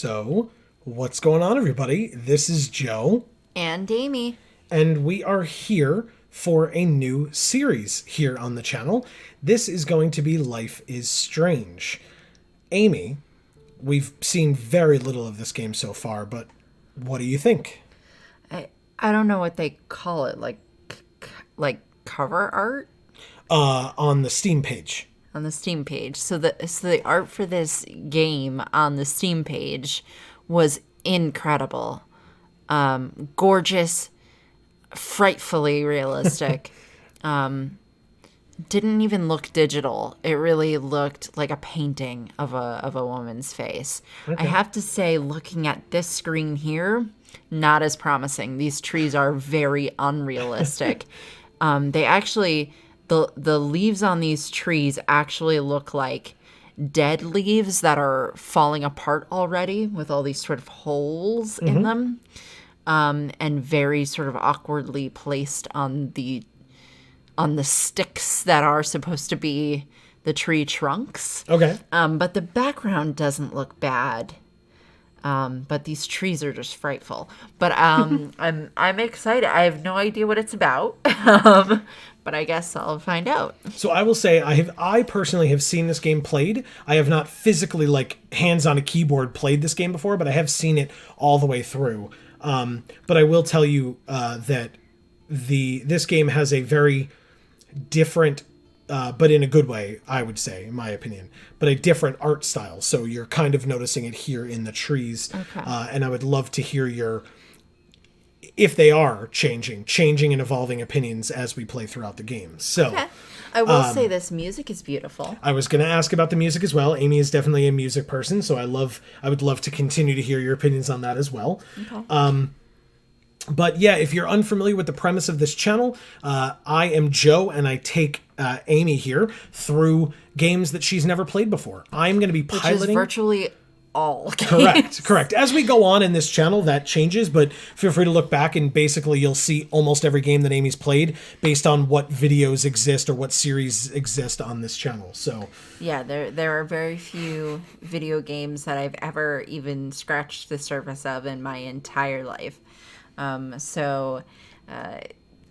So, what's going on, everybody? This is Joe, And Amy. and we are here for a new series here on the channel. This is going to be Life is Strange. Amy, we've seen very little of this game so far, but what do you think? I don't know what they call it, like cover art On the Steam page. on the Steam page. So the art for this game on the Steam page was incredible. Gorgeous, frightfully realistic. Didn't even look digital. It really looked like a painting of a woman's face. I have to say, looking at this screen here, not as promising. These trees are very unrealistic. They actually, the leaves on these trees actually look like dead leaves that are falling apart already with all these sort of holes in them, and very sort of awkwardly placed on the sticks that are supposed to be the tree trunks. Okay. But the background doesn't look bad. But these trees are just frightful. But I'm excited. I have no idea what it's about. But I guess I'll find out. So I will say I personally have seen this game played. I have not physically, like, hands on a keyboard played this game before, but I have seen it all the way through. But I will tell you that this game has a very different, but in a good way, I would say, in my opinion, but a different art style. So you're kind of noticing it here in the trees. Okay. And I would love to hear if they are changing and evolving opinions as we play throughout the game. So Okay. I will say this music is beautiful. I was going to ask about the music as well. Amy is definitely a music person, so I would love to continue to hear your opinions on that as well. Okay. But yeah, if you're unfamiliar with the premise of this channel, I am Joe, and I take Amy here through games that she's never played before. I'm going to be Which is piloting. virtually all games. Correct. As we go on in this channel, that changes, but feel free to look back and basically you'll see almost every game that Amy's played based on what videos exist or what series exist on this channel. So Yeah, there are very few video games that I've ever even scratched the surface of in my entire life. So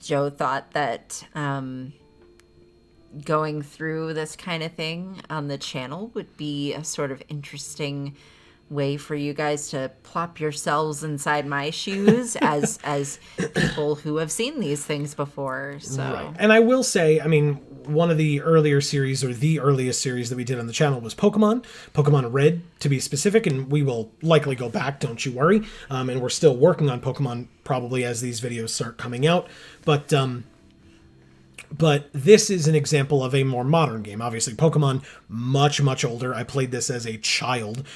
Joe thought that going through this kind of thing on the channel would be a sort of interesting way for you guys to plop yourselves inside my shoes as people who have seen these things before. So right. And I will say, I mean, one of the earlier series, or the earliest series that we did on the channel, was Pokemon Red, to be specific, and we will likely go back, don't you worry. And we're still working on Pokemon probably as these videos start coming out. But this is an example of a more modern game. Obviously, Pokemon, much older. I played this as a child,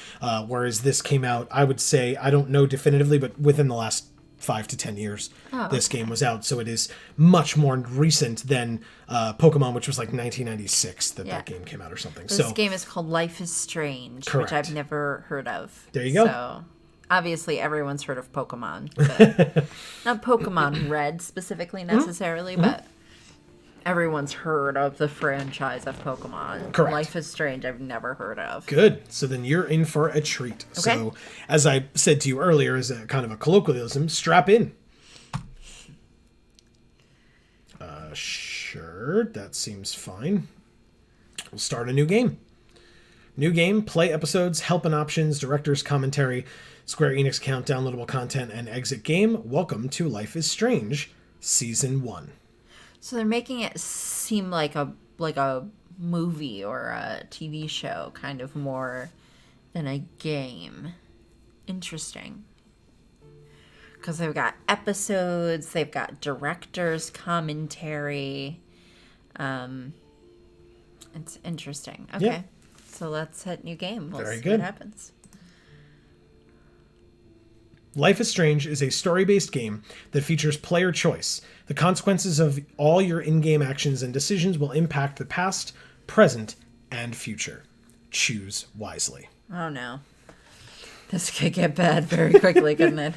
whereas this came out, I would say, I don't know definitively, but within the last 5 to 10 years, this game was out. So it is much more recent than Pokemon, which was like 1996 that game came out or something. This game is called Life is Strange, Correct. which I've never heard of. There you go. So obviously everyone's heard of Pokemon, but not Pokemon Red specifically necessarily, but everyone's heard of the franchise of Pokemon. Correct. Life is Strange, I've never heard of. Good. So then you're in for a treat. Okay. So as I said to you earlier, as a kind of a colloquialism, strap in. Sure. That seems fine. We'll start a new game. New game, play episodes, help and options, director's commentary, Square Enix account, downloadable content, and exit game. Welcome to Life is Strange, Season 1. So they're making it seem like a movie or a TV show, kind of more than a game. Interesting. Because they've got episodes, they've got director's commentary. It's interesting. Okay. Yeah. So let's hit new game. We'll Very see good. what happens. Life is Strange is a story-based game that features player choice. The consequences of all your in-game actions and decisions will impact the past, present, and future. Choose wisely. Oh no. This could get bad very quickly, couldn't it?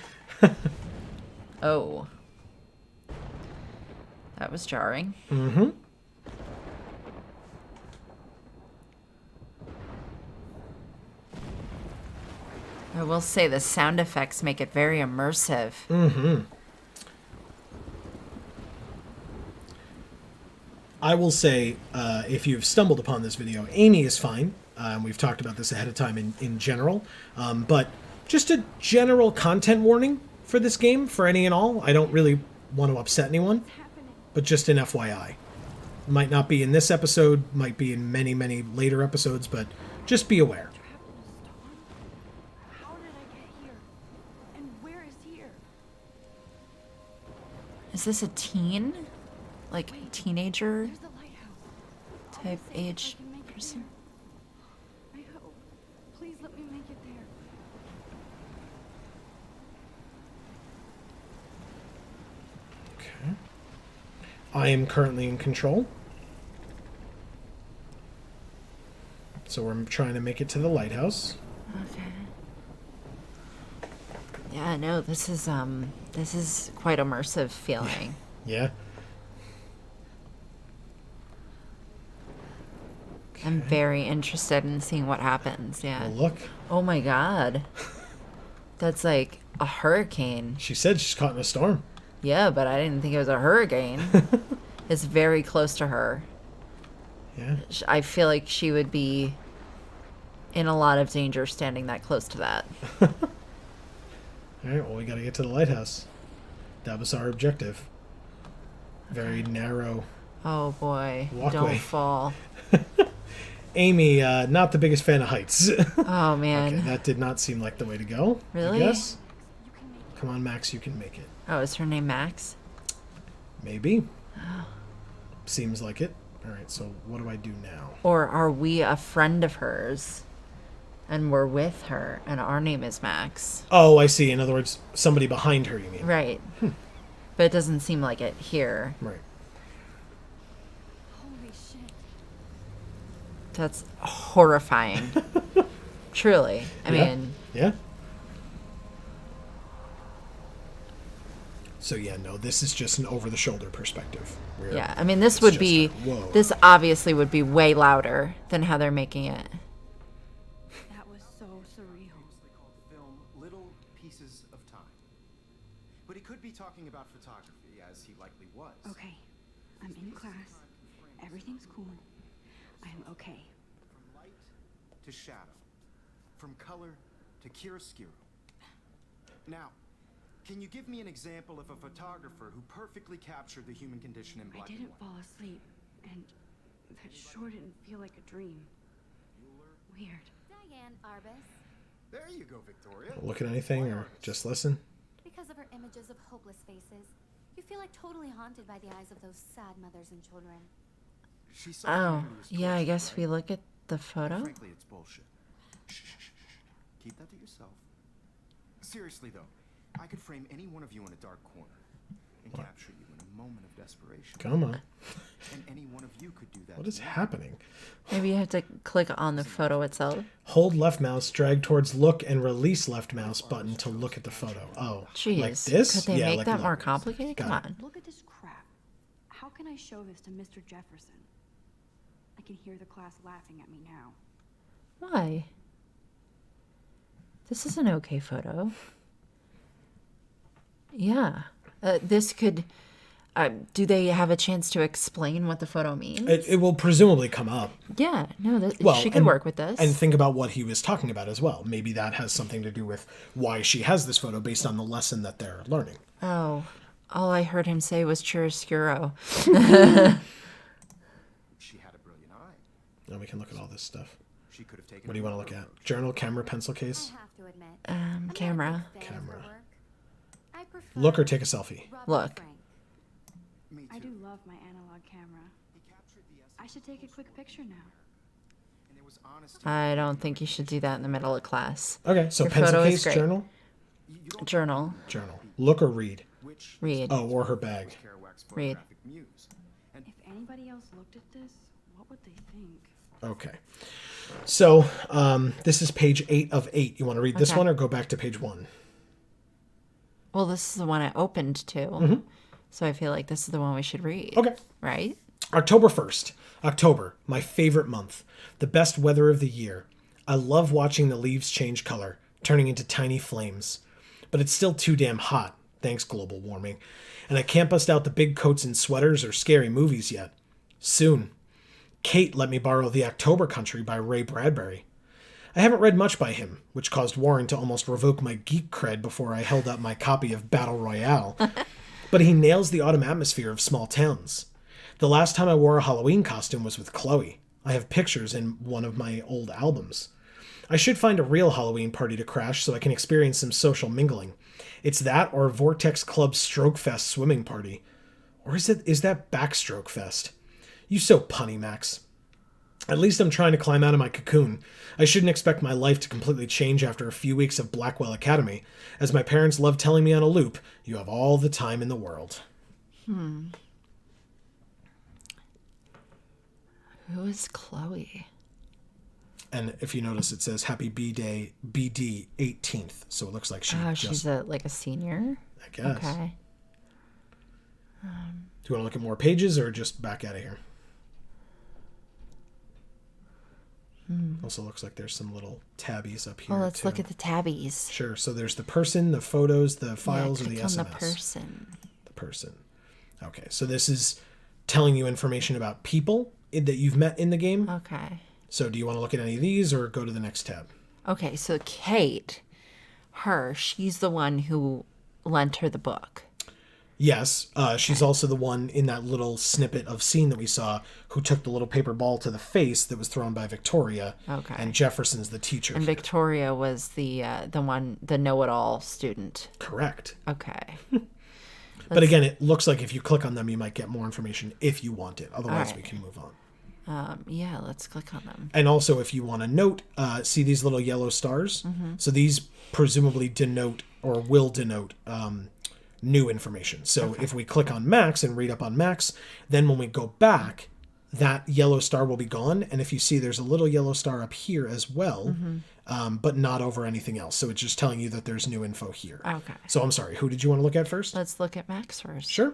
Oh. That was jarring. Mm-hmm. I will say the sound effects make it very immersive. I will say, if you've stumbled upon this video, Amy is fine. We've talked about this ahead of time in general. But just a general content warning for this game, for any and all. I don't really want to upset anyone, but just an FYI. Might not be in this episode, might be in many, many later episodes, but just be aware. How did I get here? And where is here? Is this a teen? Like a teenager There's the lighthouse. type Say if I age can make it person? there. I hope. Please let me make it there. Okay. I am currently in control. So we're trying to make it to the lighthouse. Okay. Yeah, no, this is quite immersive feeling. Yeah. I'm very interested in seeing what happens. Yeah. Well, look. Oh my god. That's like a hurricane. She said she's caught in a storm. Yeah, but I didn't think it was a hurricane. It's very close to her. Yeah. I feel like she would be in a lot of danger standing that close to that. All right, well, we got to get to the lighthouse. That was our objective. Very narrow. Oh boy. Walkway. Don't fall. Amy, not the biggest fan of heights. Oh man. Okay, that did not seem like the way to go. Really? I guess. You can make it. Come on, Max, you can make it. Oh, is her name Max? Maybe. Seems like it. All right, so what do I do now? Or are we a friend of hers and we're with her and our name is Max? Oh, I see. In other words, somebody behind her, you mean? Right. But it doesn't seem like it here. Right. Holy shit. That's horrifying. Truly. I Yeah. mean, Yeah. So yeah, no, this is just an over-the-shoulder perspective. We're- yeah. I mean, this it's would just be, whoa. this obviously would be way louder than how they're making it. That was so surreal. Famously called the film Little Pieces of Time. But he could be talking about photography, as he likely was. Okay, I'm in class. Everything's cool. I'm okay. From light to shadow. From color to chiaroscuro. Now, can you give me an example of a photographer who perfectly captured the human condition in I black and didn't white? fall asleep, and that sure didn't feel like a dream. Weird. Diane Arbus, There you go, Victoria. Look at anything or just listen? because of her images of hopeless faces, you feel like totally haunted by the eyes of those sad mothers and children. She saw Oh, humanity was yeah, I tortured, guess right? we look at the photo. Frankly, it's bullshit. Shh, shh, shh, shh, shh. Keep that to yourself. Seriously, though, I could frame any one of you in a dark corner and capture you in a moment of desperation. Come on. And any one of you could do that. What to is me. happening? Maybe you have to click on the photo itself. Hold left mouse, drag towards look, and release left mouse button to look at the photo. Oh, Jeez. like this? Could they Yeah, make like that look. more complicated? Come Got it. on. Look at this crap. How can I show this to Mr. Jefferson? I can hear the class laughing at me now. Why? This is an okay photo. Yeah. This could. Do they have a chance to explain what the photo means? It will presumably come up. Yeah. No, Well, she could and- work with this. And think about what he was talking about as well. Maybe that has something to do with why she has this photo based on the lesson that they're learning. Oh. All I heard him say was chiaroscuro. She had a brilliant eye. Now we can look at all this stuff. She could have taken. What do you want to look another at? approach. Journal, camera, pencil case? I have to admit, I'm not a Camera. big fan of her Camera. work. I prefer Look or take a selfie. Robert Look. Frank. Me too. I do love my analog camera. He captured the essence I should take a quick picture now. and it was honest. I don't think you should do that in the middle of class. Okay, so Your pencil photo is case, great. journal, You don't Journal. journal. Look or read. which Read. Oh, or her bag. Kerouac's Read. photographic muse. And If anybody else looked at this, what would they think? Okay. So this is page 8 of 8. You want to read this Okay. one or go back to page 1? Well, this is the one I opened to. So I feel like this is the one we should read. Okay. Right? October 1st. October, my favorite month. The best weather of the year. I love watching the leaves change color. turning into tiny flames. But it's still too damn hot, thanks global warming. And I can't bust out the big coats and sweaters or scary movies yet. Soon. Kate let me borrow The October Country by Ray Bradbury. I haven't read much by him, which caused Warren to almost revoke my geek cred before I held up my copy of Battle Royale. But he nails the autumn atmosphere of small towns. The last time I wore a Halloween costume was with Chloe. I have pictures in one of my old albums. I should find a real Halloween party to crash so I can experience some social mingling. It's that or Vortex Club Stroke Fest swimming party. Or is that Backstroke Fest? You so punny, Max. At least I'm trying to climb out of my cocoon. I shouldn't expect my life to completely change after a few weeks of Blackwell Academy. As my parents love telling me on a loop, you have all the time in the world. Who is Chloe? And if you notice, it says Happy B-Day BD 18th. So it looks like She's like a senior? I guess. Okay. Do you want to look at more pages or just back out of here? Also looks like there's some little tabbies up here. Well, let's too. look at the tabbies. Sure. So there's the person, the photos, the files, or the click SMS. on the person. The person. Okay. So this is telling you information about people that you've met in the game. Okay. So do you want to look at any of these or go to the next tab? Okay, so Kate, she's the one who lent her the book. Yes, she's also the one in that little snippet of scene that we saw who took the little paper ball to the face that was thrown by Victoria. Okay. And Jefferson's the teacher. And here. Victoria was the know-it-all student. Correct. Okay. But again, it looks like if you click on them, you might get more information if you want it. Otherwise, right. we can move on. Yeah, let's click on them. And also, if you want to note, see these little yellow stars? So these presumably denote or will denote new information. So if we click on Max and read up on Max, then when we go back, that yellow star will be gone. And if you see, there's a little yellow star up here as well, but not over anything else. So it's just telling you that there's new info here. Okay. So I'm sorry, who did you want to look at first? Let's look at Max first. Sure.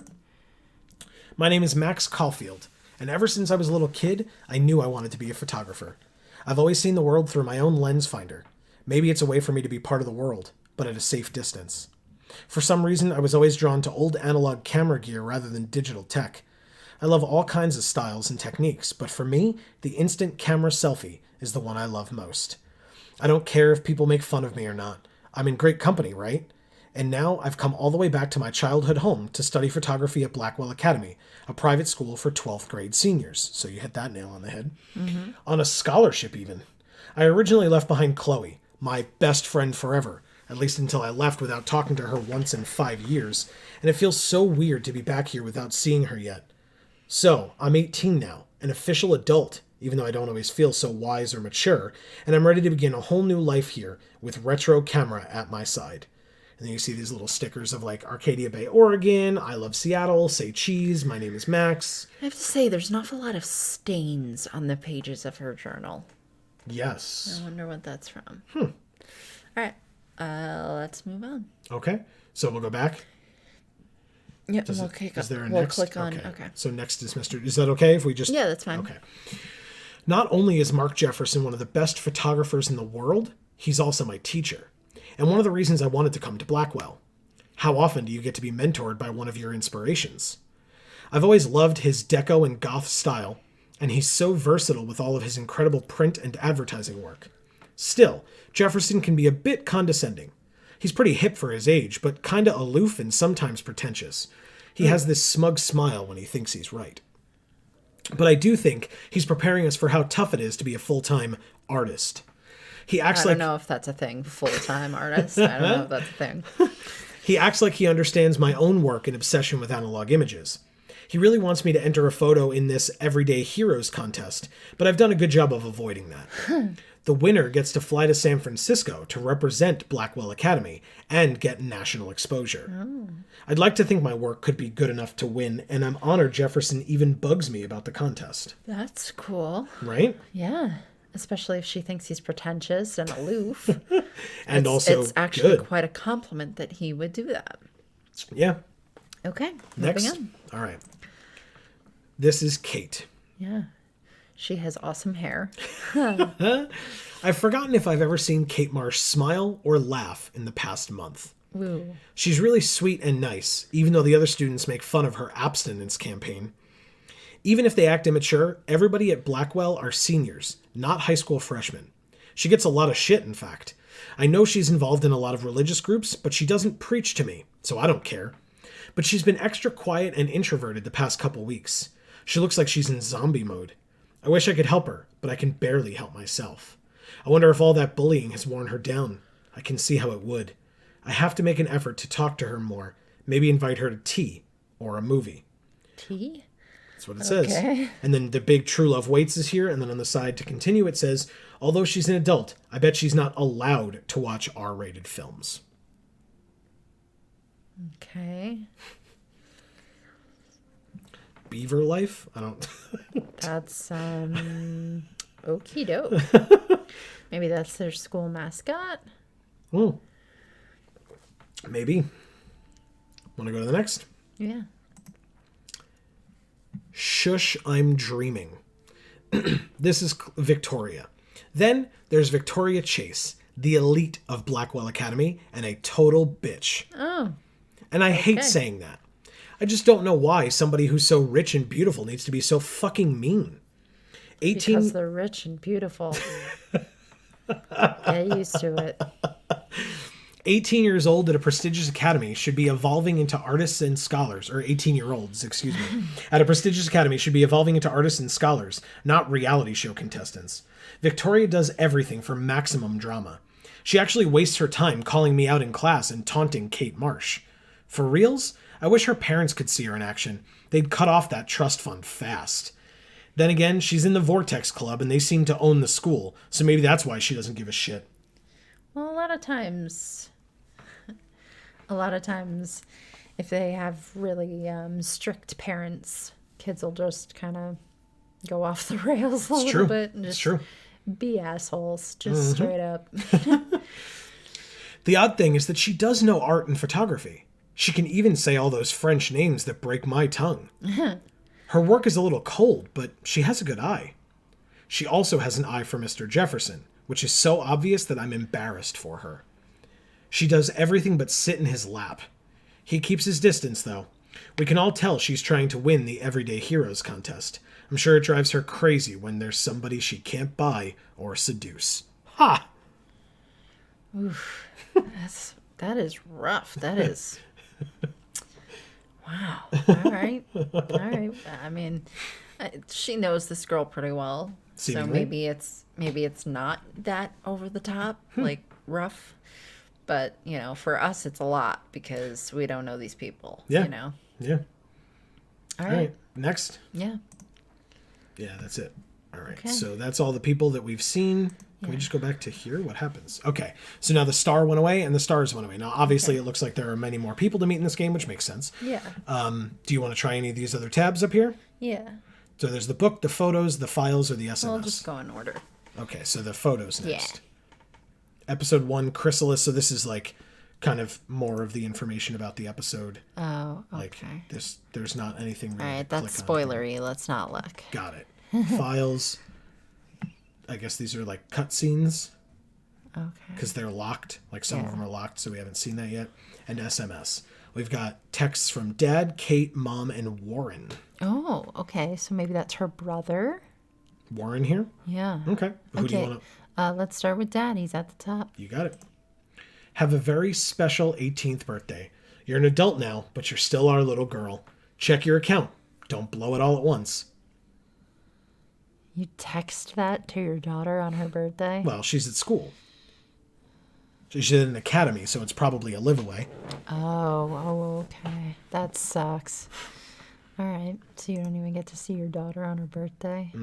My name is Max Caulfield, and ever since I was a little kid, I knew I wanted to be a photographer. I've always seen the world through my own lens finder. Maybe it's a way for me to be part of the world, but at a safe distance. For some reason, I was always drawn to old analog camera gear rather than digital tech. I love all kinds of styles and techniques, but for me, the instant camera selfie is the one I love most. I don't care if people make fun of me or not. I'm in great company, right? And now I've come all the way back to my childhood home to study photography at Blackwell Academy, a private school for 12th grade seniors. So you hit that nail on the head. On a scholarship, even. I originally left behind Chloe, my best friend forever, at least until I left without talking to her once in 5 years, and it feels so weird to be back here without seeing her yet. So, I'm 18 now, an official adult, even though I don't always feel so wise or mature, and I'm ready to begin a whole new life here with retro camera at my side. And then you see these little stickers of like Arcadia Bay, Oregon, I love Seattle, say cheese, my name is Max. I have to say, there's an awful lot of stains on the pages of her journal. Yes. I wonder what that's from. All right. Let's move on. Okay. So we'll go back. Yep, we'll click Is there a we'll next? click on. Okay. So next is Mr. Is that okay if we just... Yeah, that's fine. Okay. Not only is Mark Jefferson one of the best photographers in the world, he's also my teacher. And one of the reasons I wanted to come to Blackwell. How often do you get to be mentored by one of your inspirations? I've always loved his deco and goth style, and he's so versatile with all of his incredible print and advertising work. Still, Jefferson can be a bit condescending. He's pretty hip for his age, but kinda aloof and sometimes pretentious. He has this smug smile when he thinks he's right. But I do think he's preparing us for how tough it is to be a full-time artist. He acts I don't know if that's a thing, full-time artist. I don't know if that's a thing. He acts like he understands my own work and obsession with analog images. He really wants me to enter a photo in this Everyday Heroes contest, but I've done a good job of avoiding that. The winner gets to fly to San Francisco to represent Blackwell Academy and get national exposure. I'd like to think my work could be good enough to win, and I'm honored Jefferson even bugs me about the contest. That's cool. Right? Yeah. Especially if she thinks he's pretentious and aloof. And also it's actually good. quite a compliment that he would do that. Yeah. Okay, Next. moving on. All right. This is Kate. Yeah. She has awesome hair. I've forgotten if I've ever seen Kate Marsh smile or laugh in the past month. Ooh. She's really sweet and nice, even though the other students make fun of her abstinence campaign. Even if they act immature, everybody at Blackwell are seniors, not high school freshmen. She gets a lot of shit, in fact. I know she's involved in a lot of religious groups, but she doesn't preach to me, so I don't care. But she's been extra quiet and introverted the past couple weeks. She looks like she's in zombie mode. I wish I could help her, but I can barely help myself. I wonder if all that bullying has worn her down. I can see how it would. I have to make an effort to talk to her more, maybe invite her to tea or a movie. Tea? That's what it says. And then the big True Love Waits is here, and then on the side to continue it says, although she's an adult, I bet she's not allowed to watch R-rated films. Okay. Beaver life? I don't... That's, okie doke. Maybe that's their school mascot? Oh. Maybe. Want to go to the next? Yeah. Shush, I'm dreaming. This is Victoria. Then there's Victoria Chase, the elite of Blackwell Academy, and a total bitch. Oh. And I hate saying that. I just don't know why somebody who's so rich and beautiful needs to be so fucking mean. Because they're rich and beautiful. Get used to it. 18 years old at a prestigious academy should be evolving into artists and scholars, or 18-year-olds, excuse me, at a prestigious academy should be evolving into artists and scholars, not reality show contestants. Victoria does everything for maximum drama. She actually wastes her time calling me out in class and taunting Kate Marsh. For reals? I wish her parents could see her in action. They'd cut off that trust fund fast. Then again, she's in the Vortex Club and they seem to own the school, so maybe that's why she doesn't give a shit. Well, a lot of times, if they have really strict parents, kids will just kind of go off the rails a little bit and just be assholes, just straight up. The odd thing is that she does know art and photography. She can even say all those French names that break my tongue. Her work is a little cold, but she has a good eye. She also has an eye for Mr. Jefferson, which is so obvious that I'm embarrassed for her. She does everything but sit in his lap. He keeps his distance, though. We can all tell she's trying to win the Everyday Heroes contest. I'm sure it drives her crazy when there's somebody she can't buy or seduce. Ha! Oof. That is rough. That is... Wow. All right. I mean, she knows this girl pretty well. Seemingly. So maybe it's not that over the top, like rough. But, you know, for us it's a lot because we don't know these people. Yeah. You know? Yeah. All right. Next? Yeah. Yeah, that's it. All right. Okay. So that's all the people that we've seen. Can we just go back to here? What happens? Okay. So now the star went away and the stars went away. Now, obviously, it looks like there are many more people to meet in this game, which makes sense. Yeah. Do you want to try any of these other tabs up here? Yeah. So there's the book, the photos, the files, or the SMS. We'll just go in order. Okay, so the photos next. Yeah. Episode 1, Chrysalis. So this is like kind of more of the information about the episode. Oh, okay. Like there's not anything really. All right, that's spoilery. Let's not look. Got it. Files. I guess these are like cutscenes. Okay. Because they're locked. Like some of them are locked, so we haven't seen that yet. And SMS. We've got texts from Dad, Kate, Mom, and Warren. Oh, okay. So maybe that's her brother. Warren here? Yeah. Okay. Who do you want to... let's start with Dad. He's at the top. You got it. Have a very special 18th birthday. You're an adult now, but you're still our little girl. Check your account. Don't blow it all at once. You text that to your daughter on her birthday? Well, she's at school. She's in an academy, so it's probably a live away. Oh, okay. That sucks. All right. So you don't even get to see your daughter on her birthday?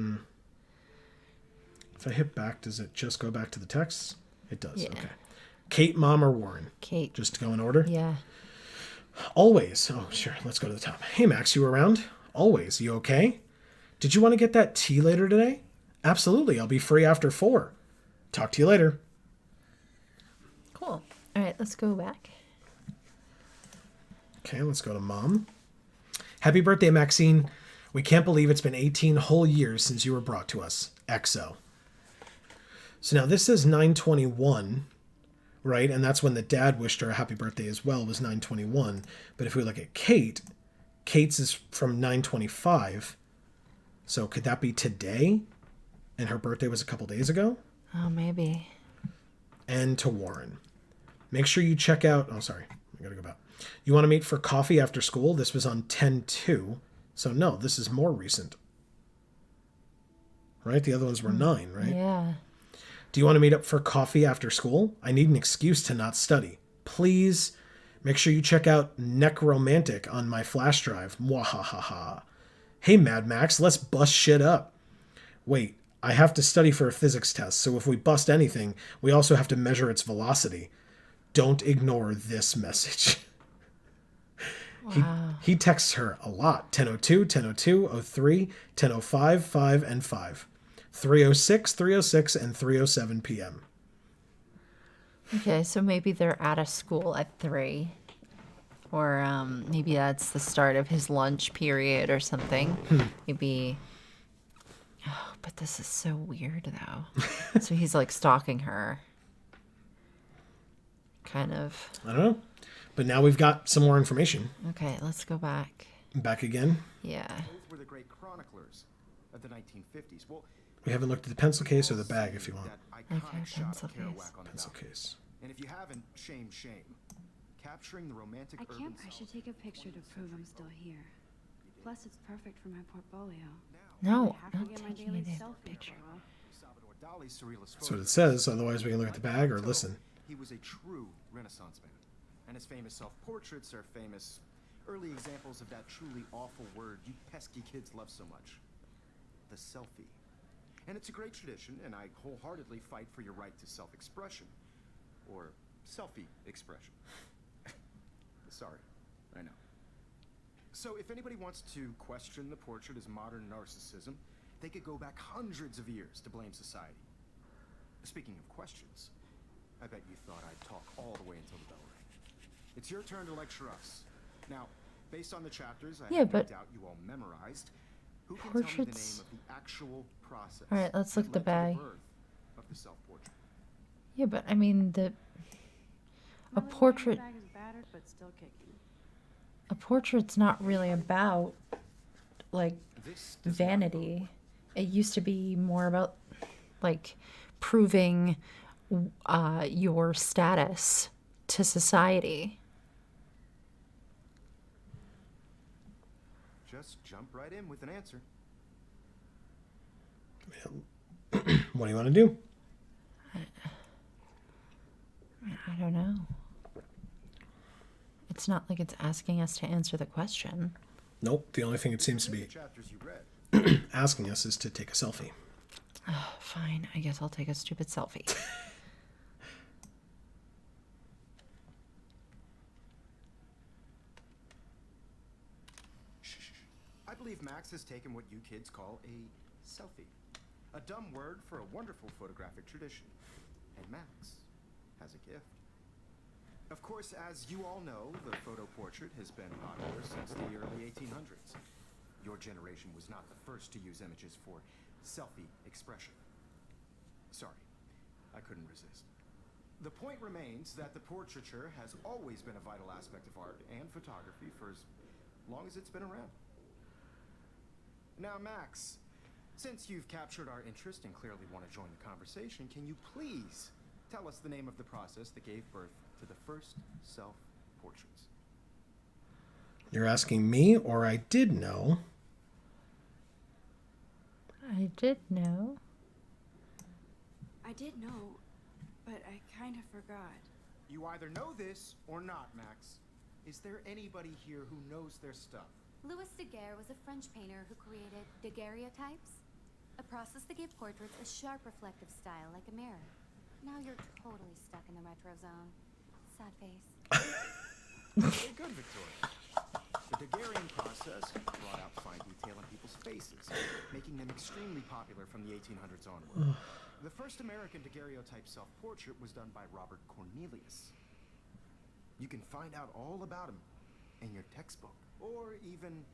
If I hit back, does it just go back to the texts? It does. Yeah. Okay. Kate, Mom, or Warren? Kate. Just to go in order? Yeah. Always. Oh, sure. Let's go to the top. Hey, Max, you around? Always. You okay? Did you want to get that tea later today? Absolutely. I'll be free after 4. Talk to you later. Cool. All right, let's go back. Okay, let's go to Mom. Happy birthday, Maxine. We can't believe it's been 18 whole years since you were brought to us. XO. So now this says 921, right? And that's when the dad wished her a happy birthday as well, was 921. But if we look at Kate, Kate's is from 925. So could that be today? And her birthday was a couple days ago? Oh, maybe. And to Warren. Make sure you check out... Oh, sorry. I gotta go back. You want to meet for coffee after school? This was on 10/2. So no, this is more recent. Right? The other ones were 9, right? Yeah. Do you want to meet up for coffee after school? I need an excuse to not study. Please make sure you check out Necromantic on my flash drive. Mwahaha. Hey, Mad Max, let's bust shit up. Wait, I have to study for a physics test, so if we bust anything, we also have to measure its velocity. Don't ignore this message. Wow. He texts her a lot. 10:02, 10:02, 03, 10:05, 5, and 5. 3:06, 3:06, and 3:07 p.m. Okay, so maybe they're out of school at 3. Or maybe that's the start of his lunch period or something. Maybe... Oh, but this is so weird, though. So he's, like, stalking her. Kind of. I don't know. But now we've got some more information. Okay, let's go back. Back again. Yeah. Both were the great chroniclers of the 1950s. Well, We haven't looked at the pencil case or the bag if you want. that Okay, iconic shot pencil of case. Kerouac on the Pencil balcony. case. And if you haven't, shame. Capturing the romantic I urban can't. I South. should take a picture to prove I'm still here. Plus, it's perfect for my portfolio. No, I have to not get my taking daily it in a selfie picture. photo. Salvador Dali's surrealist That's what it photos. says. Otherwise, we can look at the bag or listen. He was a true Renaissance man, and his famous self-portraits are famous early examples of that truly awful word you pesky kids love so much, the selfie. And it's a great tradition, and I wholeheartedly fight for your right to self-expression, or selfie expression. Sorry, I know. So if anybody wants to question the portrait as modern narcissism, they could go back hundreds of years to blame society. Speaking of questions, I bet you thought I'd talk all the way until the bell rang. It's your turn to lecture us. Now, based on the chapters I have no but doubt you all memorized, who can tell me the portraits- name of the actual process? All right, let's look that at the led to bag. birth of the self-portrait? Yeah, but I mean, My a little portrait... handbag is battered, but still kicking. A portrait's not really about, like, This does not vanity. It used to be more about, like, proving your status to society. Just jump right in with an answer. What do you want to do? I don't know. It's not like it's asking us to answer the question. Nope. The only thing it seems to The be chapters you read. asking us is to take a selfie. Fine, I guess I'll take a stupid selfie. I believe Max has taken what you kids call a selfie. A dumb word for a wonderful photographic tradition. And Max has a gift. Of course, as you all know, the photo portrait has been popular since the early 1800s. Your generation was not the first to use images for selfie expression. Sorry, I couldn't resist. The point remains that the portraiture has always been a vital aspect of art and photography for as long as it's been around. Now, Max, since you've captured our interest and clearly want to join the conversation, can you please tell us the name of the process that gave birth to the first self-portraits? You're asking me, or I did know. I did know. I did know, but I kind of forgot. You either know this or not, Max. Is there anybody here who knows their stuff? Louis Daguerre was a French painter who created daguerreotypes, a process that gave portraits a sharp reflective style like a mirror. Now you're totally stuck in the retro zone. Sad face. Very good, Victoria. The Daguerrean process brought out fine detail in people's faces, making them extremely popular from the 1800s onward. The first American daguerreotype self-portrait was done by Robert Cornelius. You can find out all about him in your textbook, or even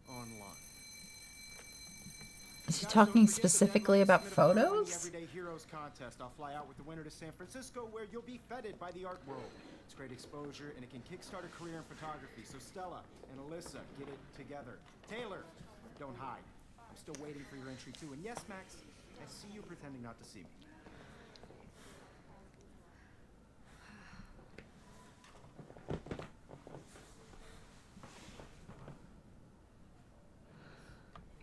online. Is he talking specifically about photos? Everyday Heroes contest. I'll fly out with the winner to San Francisco, where you'll be feted by the art world. It's great exposure, and it can kickstart a career in photography. So Stella and Alyssa, get it together. Taylor, don't hide. I'm still waiting for your entry too. And yes, Max, I see you pretending not to see me.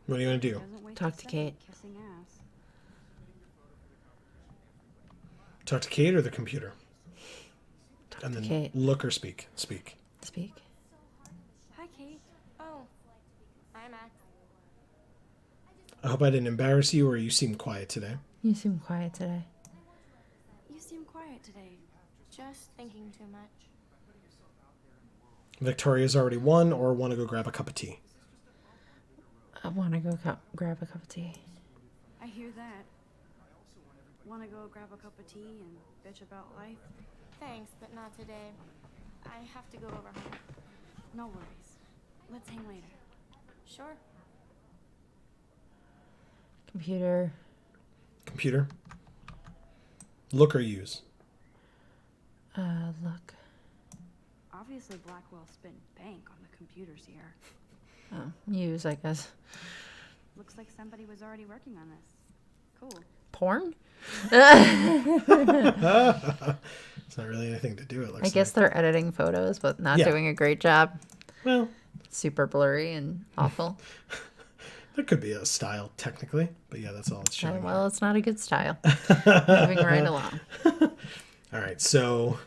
What do you want to do? Doesn't waste Talk a to second Kate. Kissing ass. Talk to Kate or the computer? And then Kate. look or speak. Speak. Speak. Hi, Kate. Oh, hi, Max. I hope I didn't embarrass you, or you seem quiet today. You seem quiet today. You seem quiet today. Just thinking too much. Victoria's already won, or want to go grab a cup of tea? I want to go grab a cup of tea. I hear that. Want to go grab a cup of tea and bitch about life? Thanks, but not today. I have to go over home. No worries. Let's hang later. Sure. Computer. Computer. Look or use? Look. Obviously, Blackwell spent bank on the computers here. Oh, use, I guess. Looks like somebody was already working on this. Cool. Porn? It's not really anything to do. It looks I guess like. they're editing photos, but not Yeah. doing a great job. Well, Super blurry and awful. that could be a style technically, but yeah, that's all it's showing. Well, it's not a good style. Moving right along. All right, so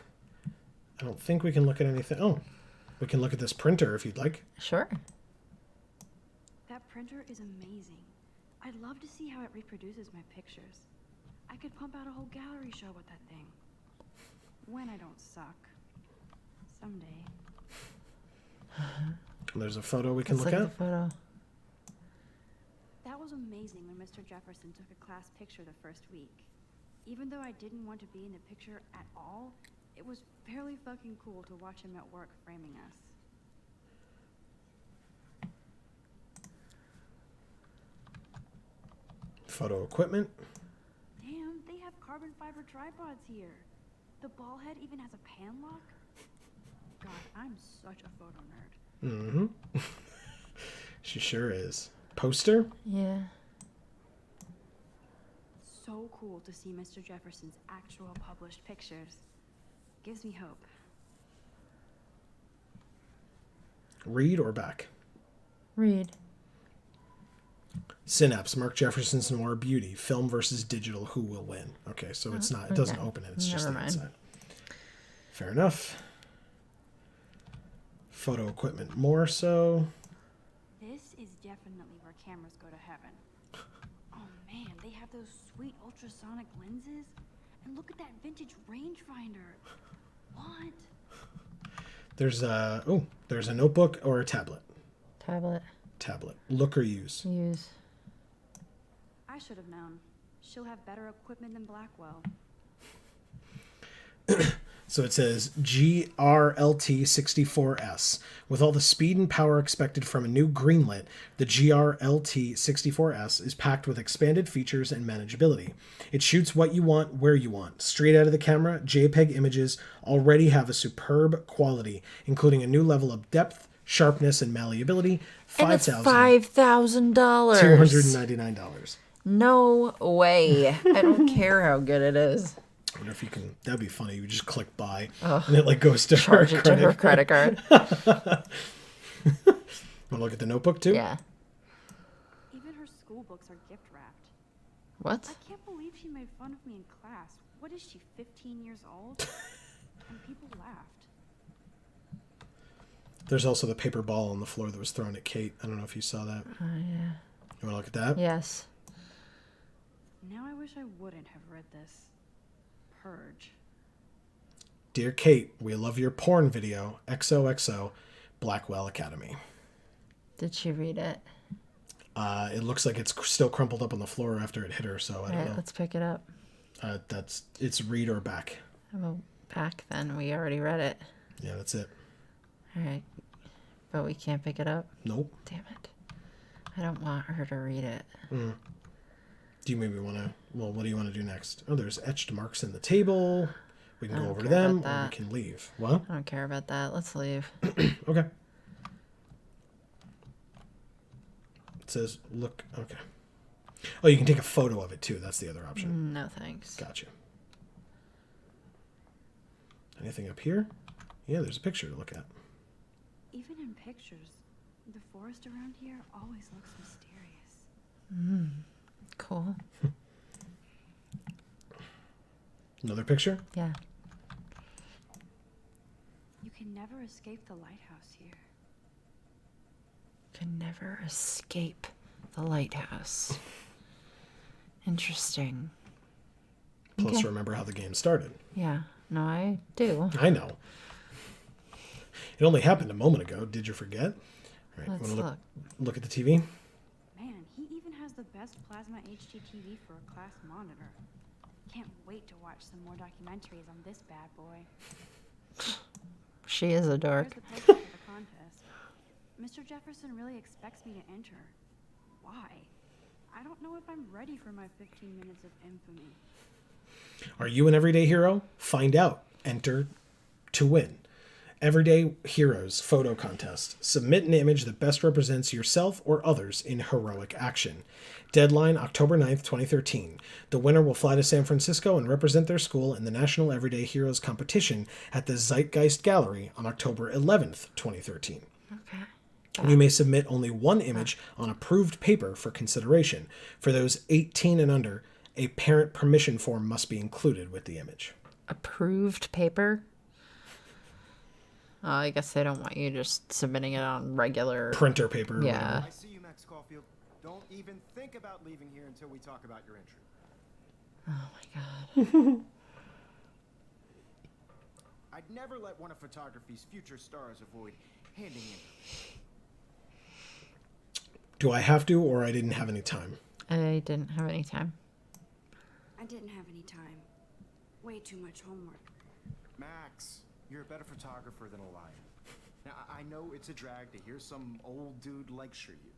I don't think we can look at anything. Oh, we can look at this printer if you'd like. Sure. That printer is amazing. I'd love to see how it reproduces my pictures. I could pump out a whole gallery show with that thing. When I don't suck. Someday. There's a photo we can Let's look look at. at the photo. That was amazing when Mr. Jefferson took a class picture the first week. Even though I didn't want to be in the picture at all, it was fairly fucking cool to watch him at work framing us. Photo equipment. Damn, they have carbon fiber tripods here. The ball head even has a pan lock. God, I'm such a photo nerd. Mm-hmm. She sure is. Poster. Yeah. So cool to see Mr. Jefferson's actual published pictures. Gives me hope. Read or back. Read. Synapse. Mark Jefferson's Noir Beauty. Film versus digital. Who will win? Okay, so it's not. It doesn't okay. open it. It's just Never the mind. inside. Fair enough. Photo equipment. More so. This is definitely where cameras go to heaven. Oh man, they have those sweet ultrasonic lenses. And look at that vintage rangefinder. What? There's a notebook or a tablet. Tablet. Tablet. Look or use. Use. I should have known. She'll have better equipment than Blackwell. So it says GRLT64S. With all the speed and power expected from a new greenlit, the GRLT64S is packed with expanded features and manageability. It shoots what you want, where you want. Straight out of the camera, JPEG images already have a superb quality, including a new level of depth, sharpness, and malleability. And it's $5,299. $5,000. No way. I don't care how good it is. I wonder if you can. That'd be funny. You just click buy, and it like goes to her Charge it to her credit. credit card. Want to look at the notebook too? Yeah. Even her school books are gift wrapped. What? I can't believe she made fun of me in class. What is she, 15 years old? And people laughed. There's also the paper ball on the floor that was thrown at Kate. I don't know if you saw that. Yeah. You want to look at that? Yes. Now I wish I wouldn't have read this. Purge. Dear Kate, we love your porn video. XOXO, Blackwell Academy. Did she read it? It looks like it's still crumpled up on the floor after it hit her, so I All don't right, know. let's pick it up. It's read or back. Well, back then. We already read it. Yeah, that's it. All right. But we can't pick it up? Nope. Damn it. I don't want her to read it. Do you maybe want to... Well, what do you want to do next? Oh, there's etched marks in the table. We can I go don't over to care them, about or we that. can leave. What? I don't care about that. Let's leave. Okay. It says, look... Okay. Oh, you can take a photo of it, too. That's the other option. No thanks. Gotcha. Anything up here? Yeah, there's a picture to look at. Even in pictures, the forest around here always looks mysterious. Cool. Another picture? Yeah. You can never escape the lighthouse here. Can never escape the lighthouse. Interesting. Plus, Okay. remember how the game started. Yeah. No, I do. I know. It only happened a moment ago. Did you forget? All right, Let's you want look. to look at the TV? Man, he even has the best plasma HDTV for a class monitor. Can't wait to watch some more documentaries on this bad boy. She is a Here's dork. the poster for the contest. Mr. Jefferson really expects me to enter. Why? I don't know if I'm ready for my 15 minutes of infamy. Are you an everyday hero? Find out. Enter to win. Everyday Heroes Photo Contest. Submit an image that best represents yourself or others in heroic action. Deadline October 9th, 2013. The winner will fly to San Francisco and represent their school in the National Everyday Heroes competition at the Zeitgeist Gallery on October 11th, 2013. Okay. You may submit only one image on approved paper for consideration. For those 18 and under, a parent permission form must be included with the image. Approved paper? I guess they don't want you just submitting it on regular. Printer paper. or Yeah. whatever. I see you, Max Caulfield. Don't even think about leaving here until we talk about your entry. Oh my god. I'd never let one of photography's future stars avoid handing in. Do I have to, or I didn't have any time? I didn't have any time. I didn't have any time. Way too much homework. Max, you're a better photographer than a liar. Now, I know it's a drag to hear some old dude lecture you,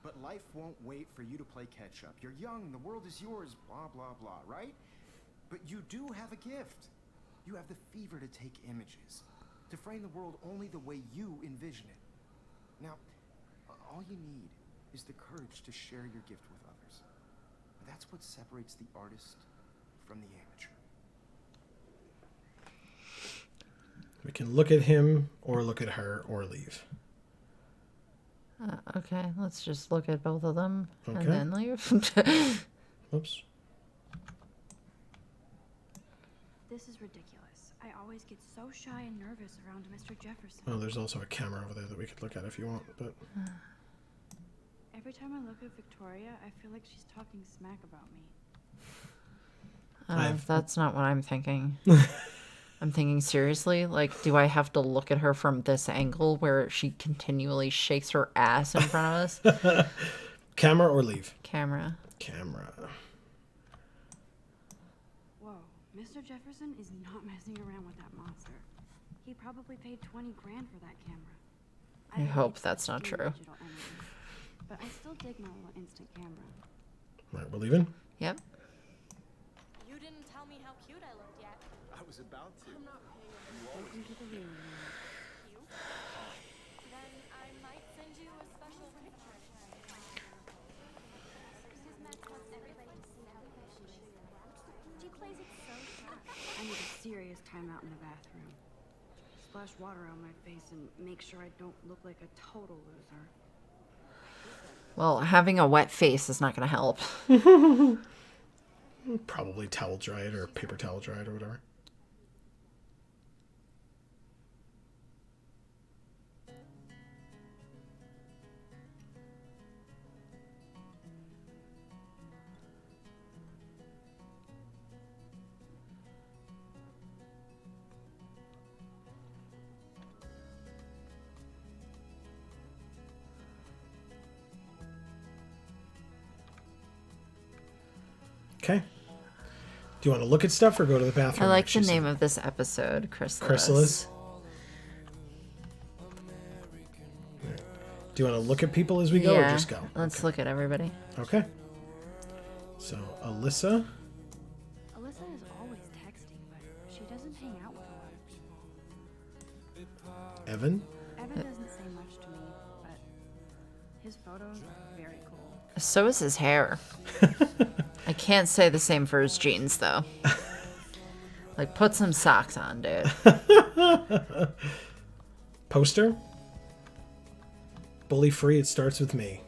but life won't wait for you to play catch up. You're young, the world is yours, blah, blah, blah, right? But you do have a gift. You have the fever to take images, to frame the world only the way you envision it. Now, all you need is the courage to share your gift with others. That's what separates the artist from the amateur. We can look at him, or look at her, or leave. Okay, let's just look at both of them Okay. and then leave. Oops. This is ridiculous. I always get so shy and nervous around Mr. Jefferson. Oh, there's also a camera over there that we could look at if you want, but... Every time I look at Victoria, I feel like she's talking smack about me. That's not what I'm thinking. I'm thinking seriously, like, do I have to look at her from this angle where she continually shakes her ass in front of us? Camera or leave? Camera. Camera. Whoa, Mr. Jefferson is not messing around with that monster. He probably paid 20 grand for that camera. I hate hope such that's not new true. digital anything, but I still dig my little instant camera. Right, we're leaving? Yep. You didn't tell me how cute I looked yet. I was about to. Welcome to the real world. You? Then I might send you a special picture. She plays it so sharp. I need a serious timeout in the bathroom. Splash water on my face and make sure I don't look like a total loser. Well, having a wet face is not going to help. Probably towel dry it, or paper towel dry it, or whatever. Okay. Do you want to look at stuff or go to the bathroom? I like she the said? name of this episode, Chrysalis. Chrysalis. Do you want to look at people as we go, or Yeah, just go? let's look at everybody. Okay. So, Alyssa. Alyssa is always texting, but she doesn't hang out with a lot of people. Evan. Evan doesn't say much to me, but his photos are very cool. So is his hair. I can't say the same for his jeans, though. Like, put some socks on, dude. Poster. Bully free, it starts with me.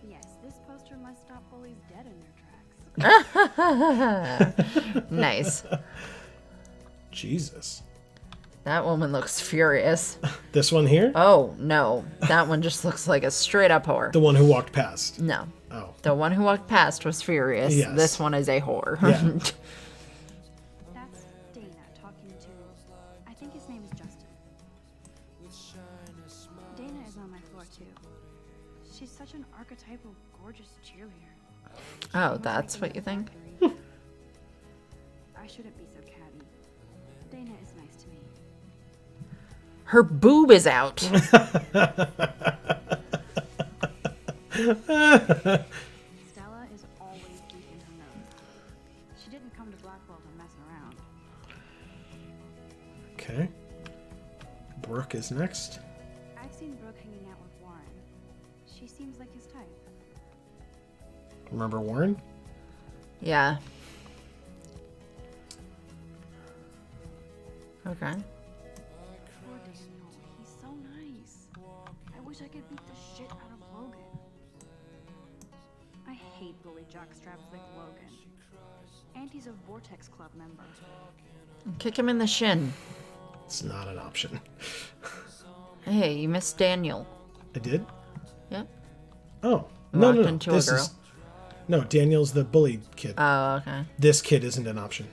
Yes, this poster must stop bullies dead in their tracks. Nice. Jesus. That woman looks furious. This one here? Oh, no. That one just looks like a straight up whore. The one who walked past. No. Oh. The one who walked past was furious. Yes. This one is a whore. Yeah. That's Dana talking to, I think his name is Justin. Dana is on my floor too. She's such an archetypal, gorgeous cheerleader. Oh, that's what you think? I shouldn't be so catty. Dana is nice to me. Her boob is out. Stella is always deep in her nose. She didn't come to Blackwell to mess around. Okay. Brooke is next. I've seen Brooke hanging out with Warren. She seems like his type. Remember Warren? Yeah. Okay. Poor Daniel. He's so nice. I wish I could beat the shit out of Logan. I hate bully jockstraps like Logan. And he's a Vortex Club member. Kick him in the shin. It's not an option. Hey, you missed Daniel. I did? Yep. Oh. No, Walked no, no. into a This girl. is... No, Daniel's the bullied kid. Oh, okay. This kid isn't an option.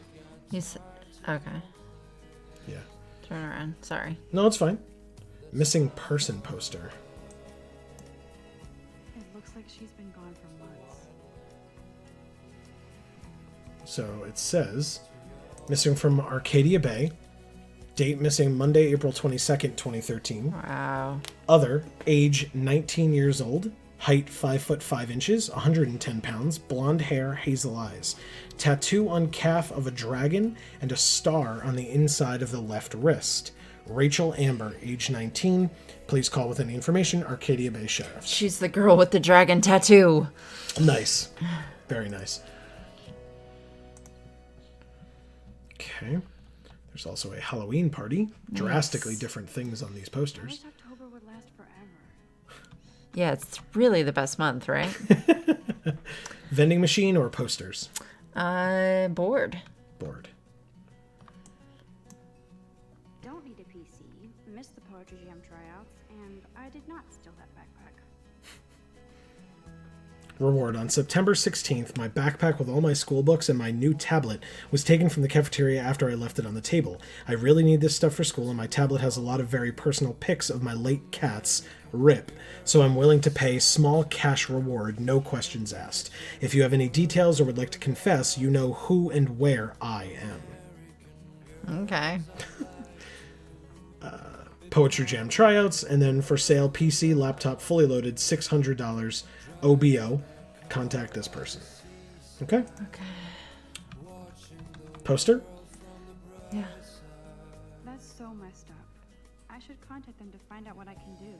He's okay. Yeah. Turn around. Sorry. No, it's fine. Missing person poster. It looks like she's been gone for months. So it says, missing from Arcadia Bay. Date missing Monday, April 22nd, 2013. Wow. Other, age 19 years old. Height 5 foot 5 inches, 110 pounds. Blonde hair, hazel eyes. Tattoo on calf of a dragon and a star on the inside of the left wrist. Rachel Amber, age 19. Please call with any information. Arcadia Bay Sheriffs. She's the girl with the dragon tattoo. Nice. Very nice. Okay. There's also a Halloween party. Drastically different things on these I posters. wish October would last forever. Yeah, it's really the best month, right? Vending machine or posters? Bored. Board. Don't need a PC. Missed the Poetry Jam tryouts, and I did not steal that backpack. Reward. On September 16th, my backpack with all my school books and my new tablet was taken from the cafeteria after I left it on the table. I really need this stuff for school, and my tablet has a lot of very personal pics of my late cats, RIP, so I'm willing to pay small cash reward, no questions asked. If you have any details or would like to confess, you know who and where I am. Okay. Poetry Jam tryouts, and then for sale, PC, laptop, fully loaded, $600, OBO. Contact this person. Okay? Okay. Poster? Yeah. That's so messed up. I should contact them to find out what I can do.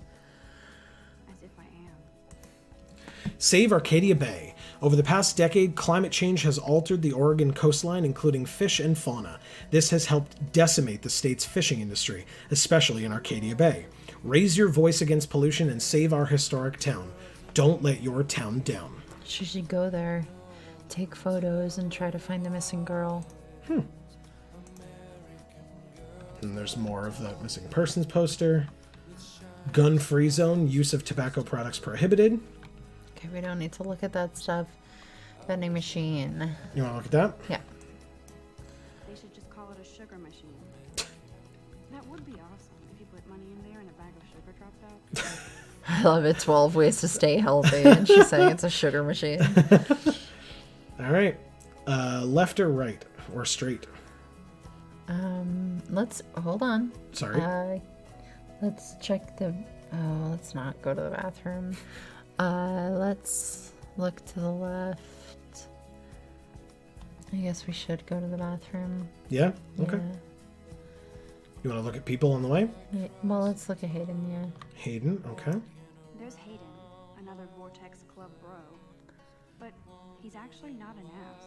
As if I am. Save Arcadia Bay. Over the past decade, climate change has altered the Oregon coastline, including fish and fauna. This has helped decimate the state's fishing industry, especially in Arcadia Bay. Raise your voice against pollution and save our historic town. Don't let your town down. She should go there, take photos, and try to find the missing girl. And there's more of that missing persons poster. Gun-free zone, use of tobacco products prohibited. Okay, we don't need to look at that stuff. Vending machine. You want to look at that? Yeah. They should just call it a sugar machine. That would be awesome if you put money in there and a bag of sugar dropped out. I love it. 12 ways to stay healthy. And she's saying it's a sugar machine. All right. Left or right? Or straight? Let's hold on. Sorry. Let's check the. Oh, let's not go to the bathroom. Let's look to the left. I guess we should go to the bathroom. Yeah? Okay. Yeah. You want to look at people on the way? Yeah. Well, let's look at Hayden, yeah. Hayden, okay. There's Hayden, another Vortex Club bro. But he's actually not an ass.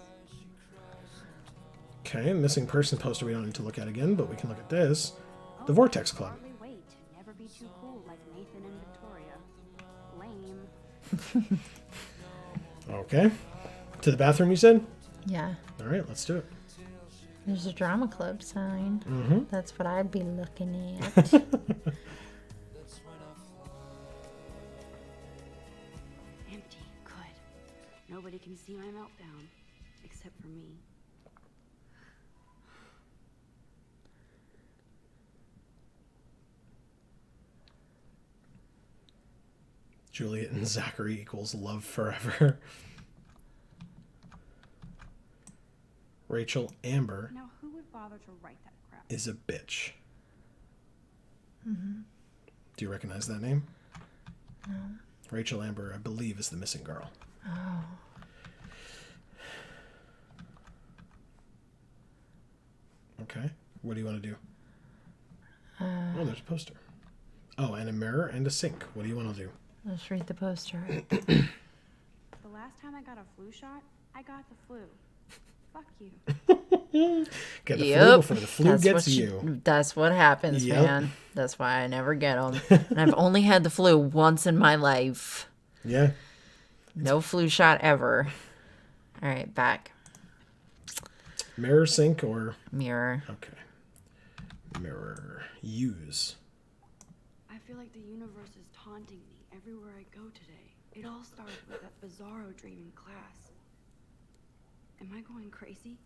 Okay, missing person poster we don't need to look at again, but we can look at this. The Vortex Club. Hardly wait. Never be too cool like Nathan and Victoria. Lame. Okay. To the bathroom, you said? Yeah. All right, let's do it. There's a drama club sign. Mm-hmm. That's what I'd be looking at. Empty. Good. Nobody can see my meltdown. Except for me. Juliet and Zachary equals love forever. Rachel Amber Now, who would bother to write that crap? is a bitch. Mm-hmm. Do you recognize that name? No. Rachel Amber, I believe, is the missing girl. Oh. Okay. What do you want to do? Oh, there's a poster. Oh, and a mirror and a sink. What do you want to do? Let's read the poster. The last time I got a flu shot, I got the flu. Fuck you. Get the flu before the flu That's gets what you. That's what happens, Yep. man. That's why I never get them. And I've only had the flu once in my life. Yeah. No flu shot ever. All right, back. Mirror, sink, or... Mirror. Okay. Mirror. Use. I feel like the universe is taunting me everywhere I go today. It all started with that bizarro dream in class. Am I going crazy?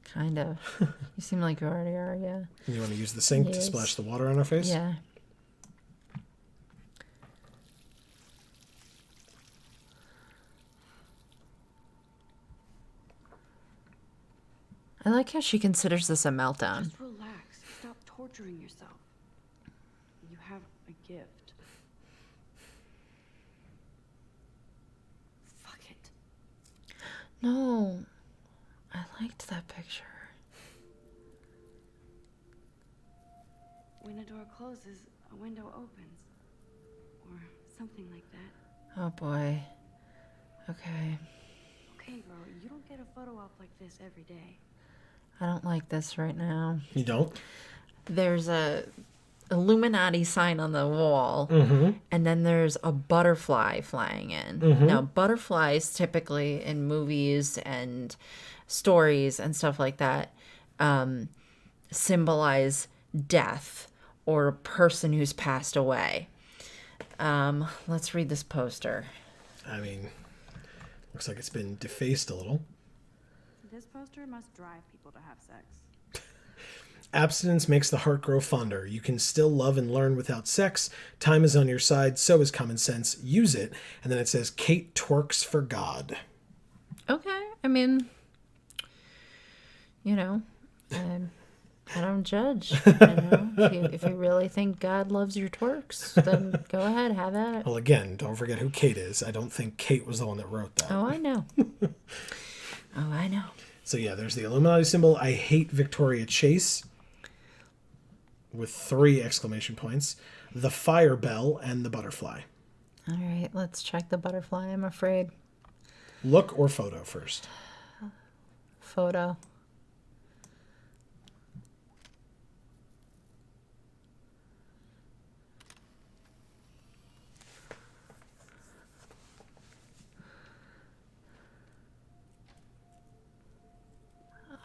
Kind of. You seem like you already are, yeah. You want to use the sink to Yes. splash the water on our face? Yeah. I like how she considers this a meltdown. Just relax. Stop torturing yourself. You have a gift. Fuck it. No. I liked that picture. When a door closes, a window opens. Or something like that. Oh boy. Okay. Okay, bro, you don't get a photo op like this every day. I don't like this right now. You don't? There's a Illuminati sign on the wall, Mm-hmm. and then there's a butterfly flying in. Mhm. Now, butterflies typically in movies and stories and stuff like that symbolize death or a person who's passed away. Let's read this poster. I mean, looks like it's been defaced a little. This poster must drive people to have sex. Abstinence makes the heart grow fonder. You can still love and learn without sex. Time is on your side, so is common sense. Use it. And then it says, Kate twerks for God. Okay, I mean, you know, I don't judge. You know, if you really think God loves your twerks, then go ahead, have at it. Well, again, don't forget who Kate is. I don't think Kate was the one that wrote that. Oh, I know. Oh, I know. So yeah, there's the Illuminati symbol. I hate Victoria Chase with 3 exclamation points. The fire bell and the butterfly. All right, let's check the butterfly, I'm afraid. Look or photo first? Photo.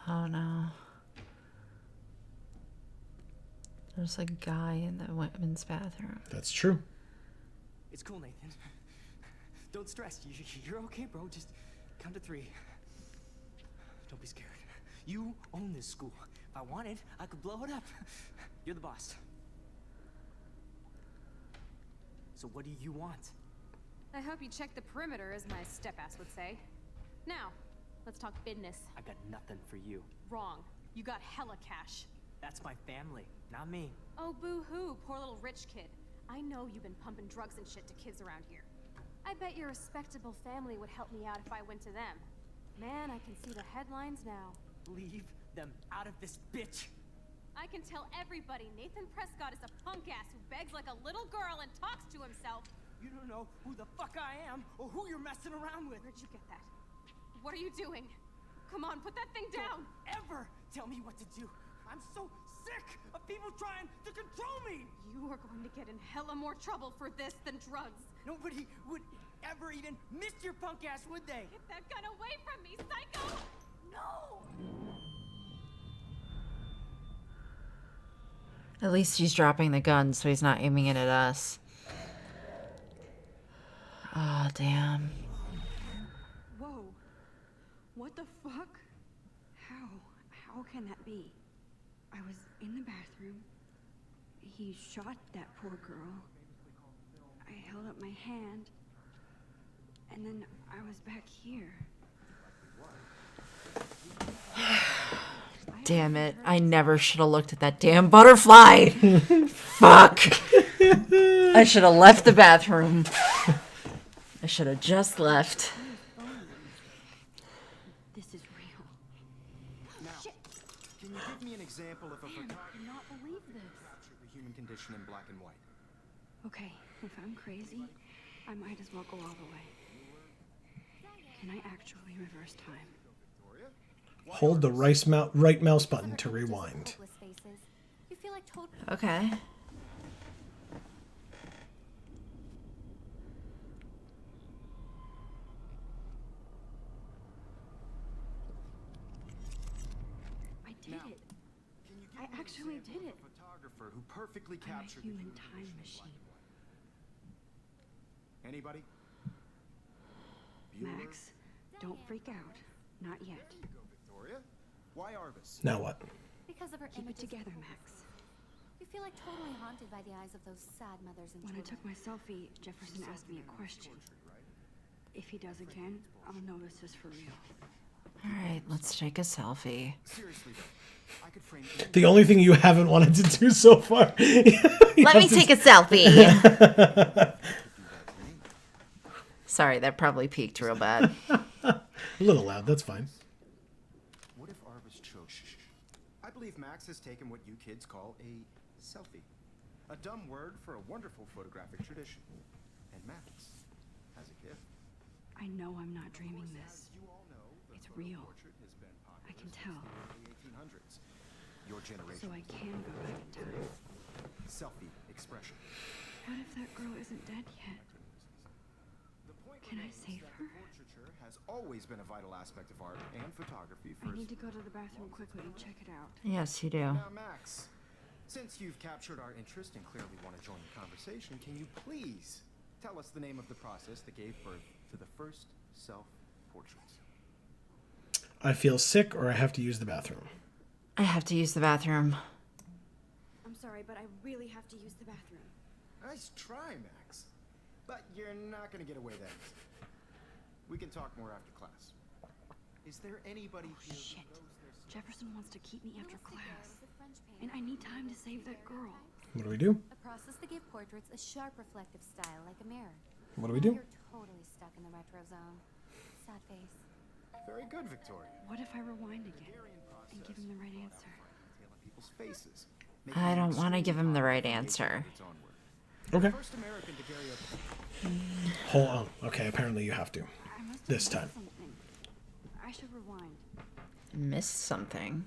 Oh no. There's a guy in the women's bathroom. That's true. It's cool, Nathan. Don't stress. You're okay, bro. Just count to 3. Don't be scared. You own this school. If I wanted, I could blow it up. You're the boss. So what do you want? I hope you check the perimeter, as my step-ass would say. Now, let's talk business. I got nothing for you. Wrong. You got hella cash. That's my family, not me. Oh, boo-hoo, poor little rich kid. I know you've been pumping drugs and shit to kids around here. I bet your respectable family would help me out if I went to them. Man, I can see the headlines now. Leave them out of this, bitch. I can tell everybody Nathan Prescott is a punk ass who begs like a little girl and talks to himself. You don't know who the fuck I am or who you're messing around with. Where'd you get that? What are you doing? Come on, put that thing down. Don't ever tell me what to do. I'm so sick of people trying to control me. You are going to get in hella more trouble for this than drugs. Nobody would ever even miss your punk ass, would they? Get that gun away from me, psycho! No! At least he's dropping the gun, so he's not aiming it at us. Oh, damn. Whoa. What the fuck? How can that be? I was in the bathroom. He shot that poor girl. I held up my hand. And then I was back here. Damn it. I never should have looked at that damn butterfly. Fuck. I should have left the bathroom. I should have just left. This is real. Now, can you give me an example of a photographer I cannot believe this. captured the human condition in black and white? Okay, if I'm crazy, I might as well go all the way. Can I actually reverse time? Hold the right mouse button to rewind. Hopeless faces. You feel like total. Okay. I did it. Can you I give me an actually example did of it. a photographer who perfectly I'm a captured the human human time condition in black machine. and white? Anybody? Bueller? Max, don't freak out. Not yet. There you go, Victoria. Why Arvis? Now what? Because of her Keep it images. together, Max. You feel like totally haunted by the eyes of those sad mothers and When I children. took my selfie, Jefferson asked me a question. If he does again, I'll know this is for real. All right, let's take a selfie. Seriously though, I could frame any The only thing you haven't wanted to do so far. Let me take a selfie. Sorry, that probably peaked real bad. A little loud, that's fine. What if Arvis chose? I believe Max has taken what you kids call a selfie. A dumb word for a wonderful photographic tradition. And Max has a gift. I know I'm not dreaming this. As you all know, the It's photo real. portrait has been popular I can since tell. the early 1800s. Your generation. So I can go back in time. Selfie expression. What if that girl isn't dead yet? The point Can I remains save that her? portraiture has always been a vital aspect of art and photography I for need to go to the bathroom quickly and check it out. Yes, you do. Now, Max, since you've captured our interest and clearly want to join the conversation, can you please tell us the name of the process that gave birth to the first self-portraits? I feel sick or I have to use the bathroom. I have to use the bathroom. I'm sorry, but I really have to use the bathroom. Nice try, Max. But you're not going to get away that easy. We can talk more after class. Is there anybody here Shit. who knows their Jefferson wants to keep me after Louis Daguerre class. was a French painter And I need who time to created save that girl. daguerreotypes, What do we do? a process that gave portraits a sharp reflective style like a mirror. What do we Now do? You're totally stuck in the retro zone. Sad face. Very good, Victoria. What if I rewind again and give him the right answer? Detail in people's faces, I don't want to making give him the right extremely answer. its onward. Okay. First American daguerreotype. Hold on. Okay, apparently you have to. I must have This missed time. something. I should rewind. Missed something.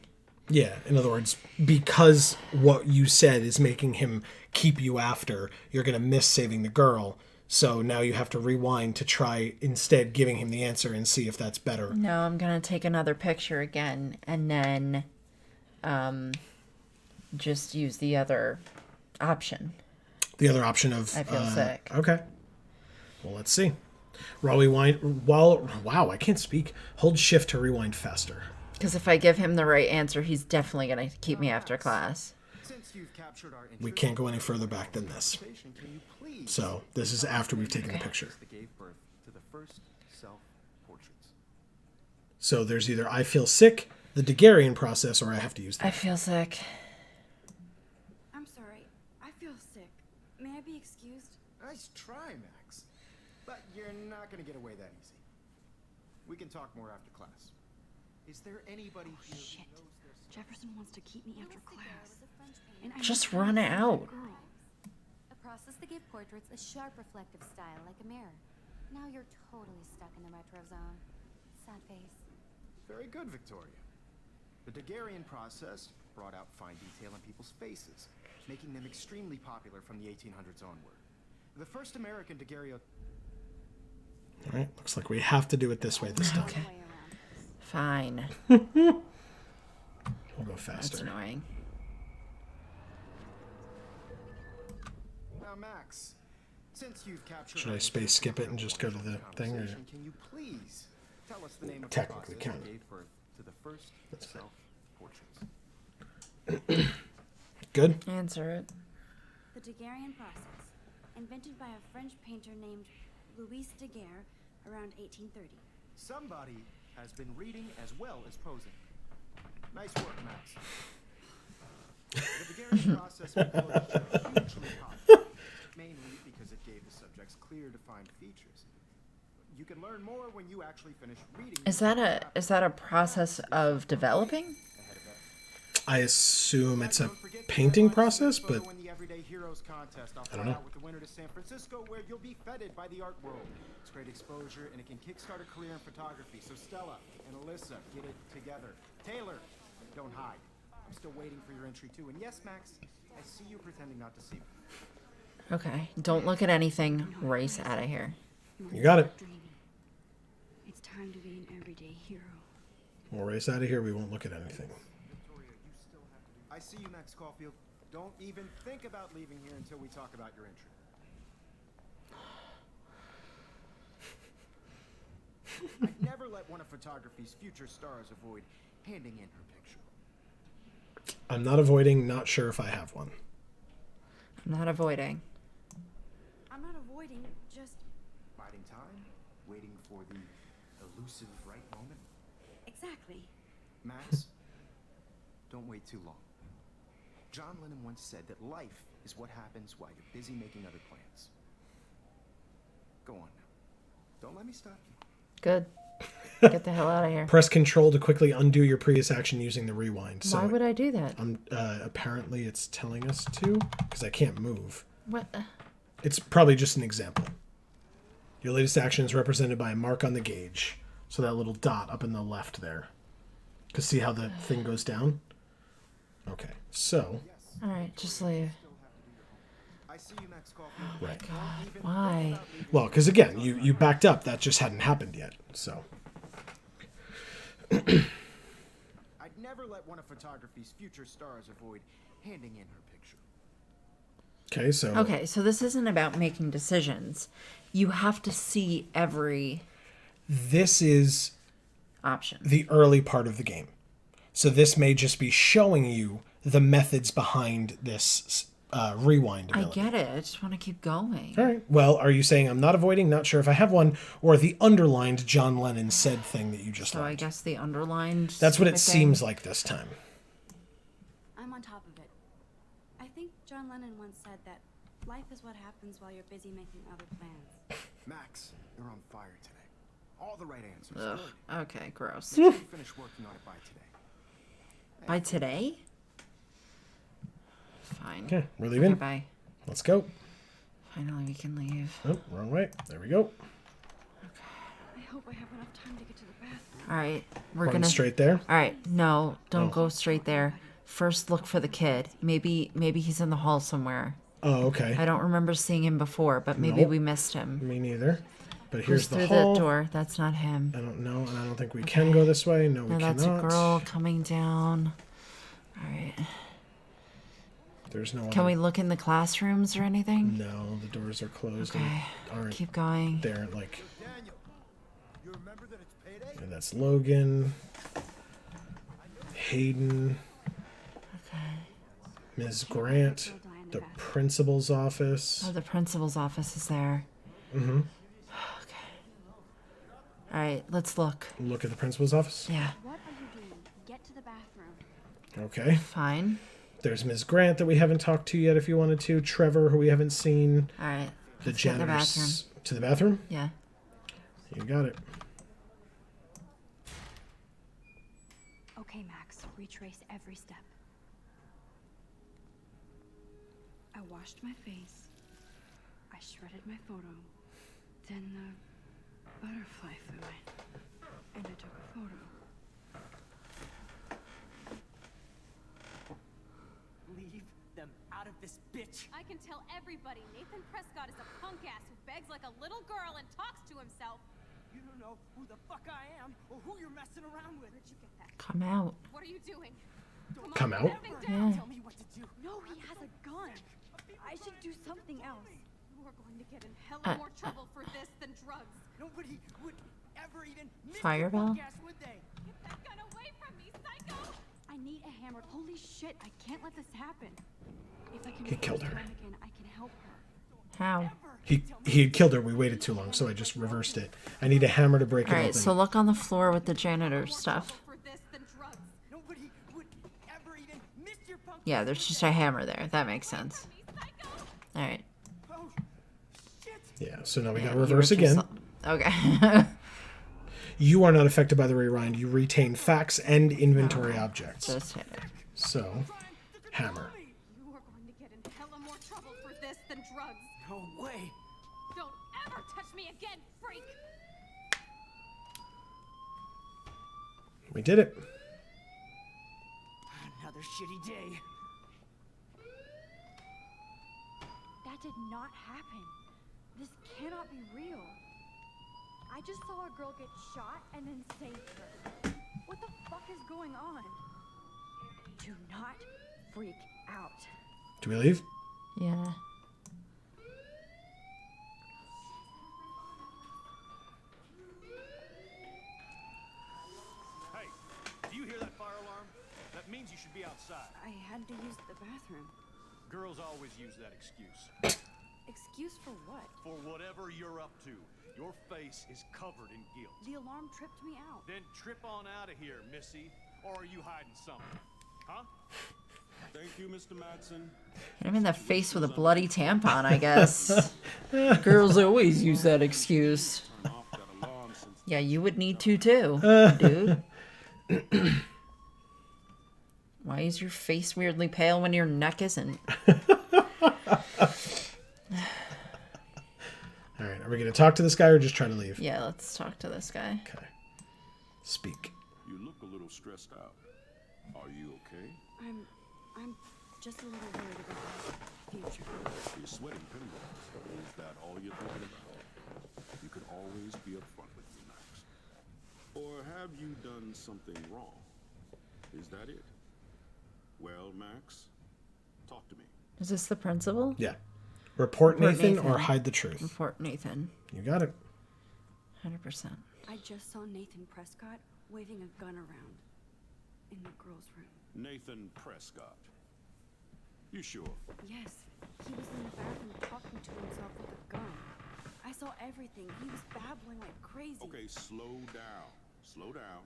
Yeah, in other words, because what you said is making him keep you after, you're going to miss saving the girl. So now you have to rewind to try instead giving him the answer and see if that's better. No, I'm going to take another picture again and then just use the other option. The other option of... I feel sick. Okay. Well, let's see. Wow, I can't speak. Hold shift to rewind faster. Because if I give him the right answer, he's definitely going to keep me after class. Since you've captured our We interest can't go any further back than this. can you please So this is after we've taken the picture. that gave birth to the first self-portraits? So there's either I feel sick, the Daguerrean process, or I have to use I that. feel sick. I'm sorry. I feel sick. May I be excused? Nice try, Max. But you're not going to get away that easy. We can talk more after class. Is there anybody here Shit. who knows their Jefferson wants to keep me after class. And I Just know run it that out. girl. A process to give portraits a sharp reflective style like a mirror. Now you're totally stuck in the retro zone. Sad face. Very good, Victoria. The Daguerrean process brought out fine detail in people's faces, making them extremely popular from the 1800s onward. The first American daguerreotype. All right, looks like we have to do it this way this time. Okay. Fine. We'll go That's faster. annoying. Now, Max, since you've captured Should I space skip it and just go to the thing, or- conversation, can you please tell us the name of the Technically process can. that gave birth to the first self-portraits? Good. Answer it. The Daguerrean process, invented by a French painter named Louis Daguerre around 1830. Somebody has been reading as well as posing. Nice work, Max. The Daguerrean process was hugely popular, mainly because it gave the subjects clear, defined features. You can learn more when you actually finish reading. Is that a process of developing? Ahead of that. I assume it's a Don't forget to painting watch process, the but photo in the Everyday Heroes contest. I'll I don't fly know. out with the winner to San Francisco, where you'll be feted by the art world. It's great exposure, and it can kickstart a career in photography. So Stella and Alyssa, get it together. Taylor, don't hide. I'm still waiting for your entry too. And yes, Max, I see you pretending not to see me. Okay. Don't look at anything. Race out of here. you got it. Dreaming. It's time to be an everyday hero. We'll race out of here. We won't look at anything. I see you, Max Caulfield. Don't even think about leaving here until we talk about your entry. I'd never let one of photography's future stars avoid handing in her picture. I'm not avoiding. Not sure if I have one. I'm not avoiding. I'm not avoiding, just Biding time, waiting for the elusive right moment. exactly. Max, don't wait too long. John Lennon once said that life is what happens while you're busy making other plans. Go on now. Don't let me stop you. Good. Get the hell out of here. Press Control to quickly undo your previous action using the rewind. So Why would I do that? apparently it's telling us to, because I can't move. What? It's probably just an example. Your latest action is represented by a mark on the gauge. So that little dot up in the left there. Because see how the thing goes down? Okay, so, All right, just leave. I see you, Max Caulfield. right. Why? Well, because again, you backed up. That just hadn't happened yet. So, I'd never let one of photography's future stars avoid handing in her picture. okay, so Okay, so this isn't about making decisions. You have to see every this is option. the early part of the game. So this may just be showing you the methods behind this rewind I ability. get it. I just want to keep going. All right. Well, are you saying I'm not avoiding, not sure if I have one, or the underlined John Lennon said thing that you just So I learned? guess the underlined. That's what it stupid thing. seems like this time. I'm on top of it. I think John Lennon once said that life is what happens while you're busy making other plans. Max, you're on fire today. All the right answers. Ugh. Good. Okay, gross. Make sure you finish working on it by today. By today? Fine. Okay, we're leaving. Okay, bye. Let's go. Finally, we can leave. Oh, wrong way. There we go. I hope I have enough time to get to the bathroom. All right, we're Running gonna. straight there. All right, no, don't Oh. go straight there. First, look for the kid. Maybe he's in the hall somewhere. Oh, okay. I don't remember seeing him before, but maybe Nope. we missed him. Me neither. But Who's here's the through hall. that door? That's not him. I don't know, and I don't think we can go this way. No, we No, that's cannot. a girl coming down. All right. There's no Can other- we look in the classrooms or anything? No, the doors are closed Okay. and aren't Keep going. there. Like, Daniel, you remember that it's payday? and that's Logan, Hayden, Ms. Grant, the principal's office. Oh, the principal's office is there. Mm-hmm. Okay. All right, let's look. Look at the principal's office. Yeah, What are you doing? Get to the bathroom. Okay. fine. There's Ms. Grant that we haven't talked to yet if you wanted to. Trevor, who we haven't seen. All right. The Let's get in the janitor's bathroom. to the bathroom. Yeah. You got it. Okay, Max, retrace every step. I washed my face. I shredded my photo. Then the butterfly flew in. And I took a photo. Leave them out of this bitch. I can tell everybody Nathan Prescott is a punk ass who begs like a little girl and talks to himself. You don't know who the fuck I am or who you're messing around with. Where'd you get that? Come out. What are you doing? Come out? Yeah. Tell me what to do. No, he has a gun. I should do something else. You are going to get in hella more trouble for this than drugs. Nobody would ever even miss Fireball? your podcast, would they? Get that gun away from me, psycho! I need a hammer. Holy shit, I can't let this happen. If I can He killed her. reverse time again, I can help her. How? He had killed her. We waited too long, so I just reversed it. I need a hammer to break it All right, open. so look on the floor with the janitor stuff. For this than drugs. Nobody would ever even miss your punk. Yeah, there's just a hammer there. That makes sense. All right. Oh, shit. Yeah, so now we Yeah, got you were reverse just- again. Okay. You are not affected by the rewind. You retain facts and inventory objects. Just hit it. So, hammer. You are going to get in hella more trouble for this than drugs. No way. Don't ever touch me again, freak! We did it. Another shitty day. That did not happen. This cannot be real. I just saw a girl get shot and then saved her. What the fuck is going on? Do not freak out. Do we leave? Yeah. Hey, do you hear that fire alarm? That means you should be outside. I had to use the bathroom. Girls always use that excuse. Excuse for what? For whatever you're up to, your face is covered in guilt. The alarm tripped me out. Then trip on out of here, Missy. Or are you hiding something? Huh? Thank you, Mr. Madsen. Hit him in the face with a bloody tampon, I guess. Girls always use that excuse. Turn off that alarm since Yeah, you would need to too, dude. Why is your face weirdly pale when your neck isn't? All right, are we going to talk to this guy or just try to leave? Yeah, let's talk to this guy. Okay. Speak. you look a little stressed out. Are you okay? I'm just a little worried about the future. You're sweating pinballs. Is that all you're thinking about? You could always be upfront with me, Max. Or have you done something wrong? Is that it? Well, Max, talk to me. Is this the principal? Yeah. Report Nathan, Nathan. or hide the truth. Report Nathan. You got it. 100%. I just saw Nathan Prescott waving a gun around in the girls' room. Nathan Prescott. You sure? Yes, he was in the bathroom talking to himself with a gun. I saw everything. He was babbling like crazy. Okay, slow down. Slow down.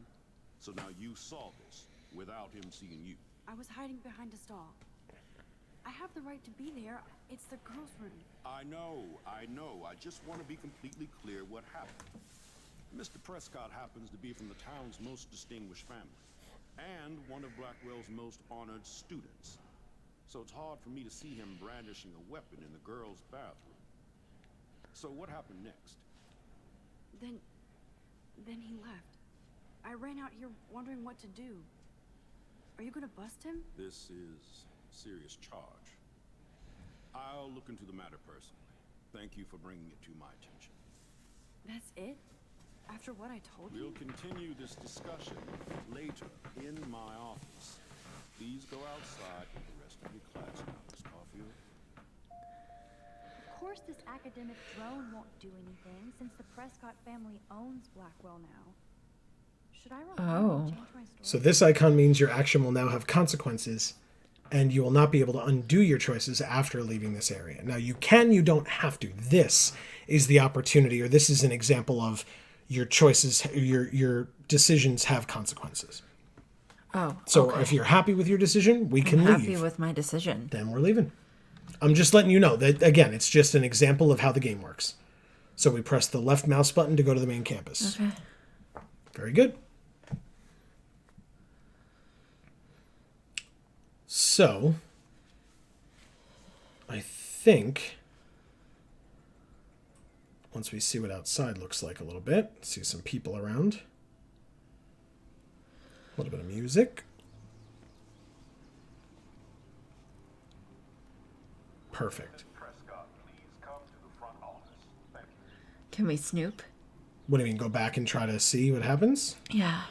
So now you saw this without him seeing you. I was hiding behind a stall. I have the right to be there. It's the girls' room. I know. I just want to be completely clear what happened. Mr. Prescott happens to be from the town's most distinguished family, and one of Blackwell's most honored students. So it's hard for me to see him brandishing a weapon in the girls' bathroom. So what happened next? Then he left. I ran out here wondering what to do. Are you gonna bust him? This is a serious charge. I'll look into the matter personally. Thank you for bringing it to my attention. That's it? After what I told you? We'll continue this discussion later in my office. Please go outside with the rest of your class now, Miss Caulfield. Of course this academic drone won't do anything since the Prescott family owns Blackwell now. Should I report and change my story? So this icon means your action will now have consequences, and you will not be able to undo your choices after leaving this area. Now you can, you don't have to. This is the opportunity, or this is an example of your choices, your decisions have consequences. Oh, So okay. if you're happy with your decision, we can I'm happy leave. with my decision. Then we're leaving. I'm just letting you know that, again, it's just an example of how the game works. So we press the left mouse button to go to the main campus. Okay. Very good. So, I think once we see what outside looks like a little bit, see some people around, a little bit of music. Perfect. Can we snoop? What do you mean, go back and try to see what happens? Yeah.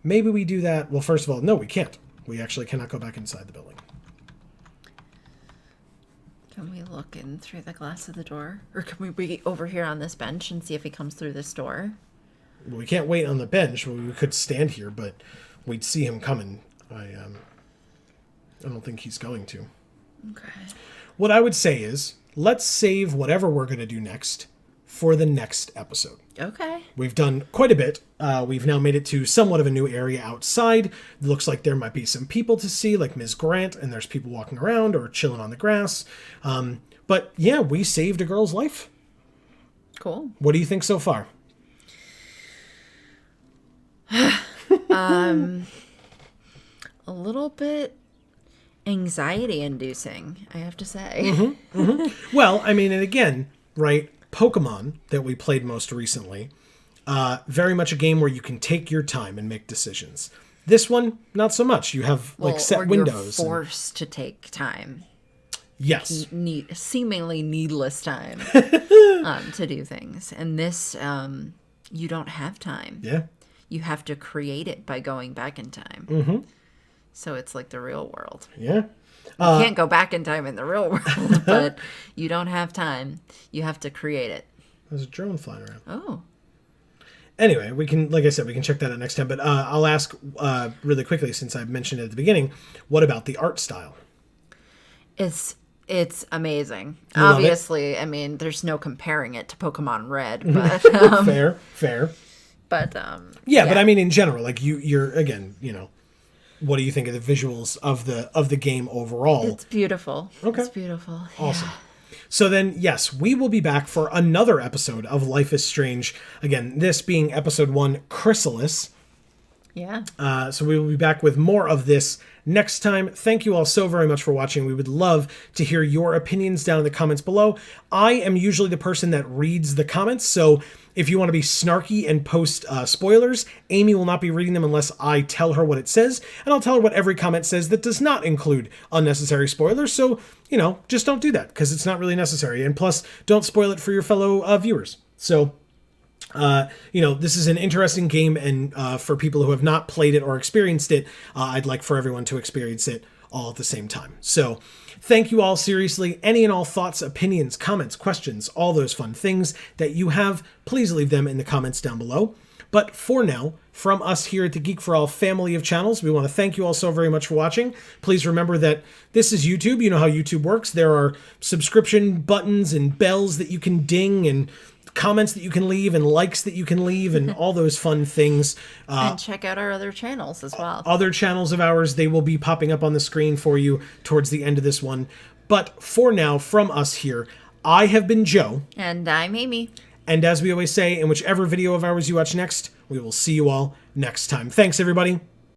Maybe we do that. Well, first of all, no, we can't. We actually cannot go back inside the building. Can we look in through the glass of the door? Or can we be over here on this bench and see if he comes through this door? Well, we can't wait on the bench. Well, we could stand here, but we'd see him coming. I don't think he's going to. Okay. What I would say is, let's save whatever we're going to do next for the next episode. Okay. We've done quite a bit. We've now made it to somewhat of a new area outside. It looks like there might be some people to see, like Ms. Grant, and there's people walking around or chilling on the grass. But yeah, we saved a girl's life. Cool. What do you think so far? A little bit anxiety inducing, I have to say. Well, I mean, and again, right, Pokemon that we played most recently, very much a game where you can take your time and make decisions. This one, not so much. You have like set or windows. You're forced to take time. Yes. Seemingly needless time to do things. And this, you don't have time. Yeah. You have to create it by going back in time. Mm-hmm. So it's like the real world. Yeah. You can't go back in time in the real world, but you don't have time. You have to create it. There's a drone flying around. Oh. Anyway, we can, like I said, we can check that out next time. But I'll ask really quickly, since I mentioned it at the beginning, what about the art style? It's amazing. You love it? Obviously, I mean, there's no comparing it to Pokemon Red, but Fair. But Yeah, but I mean, in general, like you're again, what do you think of the visuals of the game overall? it's beautiful. Okay. It's beautiful. Awesome. So then, yes, we will be back for another episode of Life is Strange. Again, this being episode 1, Chrysalis. Yeah. So we will be back with more of this next time. Thank you all so very much for watching. We would love to hear your opinions down in the comments below. I am usually the person that reads the comments, so if you want to be snarky and post spoilers, Amy will not be reading them unless I tell her what it says, and I'll tell her what every comment says that does not include unnecessary spoilers, so, just don't do that, because it's not really necessary, and plus, don't spoil it for your fellow viewers. So, this is an interesting game, and for people who have not played it or experienced it, I'd like for everyone to experience it all at the same time. So, thank you all, seriously. Any and all thoughts, opinions, comments, questions, all those fun things that you have, please leave them in the comments down below. But for now, from us here at the Geek for All family of channels, we want to thank you all so very much for watching. Please remember that this is YouTube. You know how YouTube works. There are subscription buttons and bells that you can ding, and comments that you can leave, and likes that you can leave, and all those fun things. And check out our other channels as well. Other channels of ours, they will be popping up on the screen for you towards the end of this one. But for now, from us here, I have been Joe. And I'm Amy. And as we always say, in whichever video of ours you watch next, we will see you all next time. Thanks, everybody.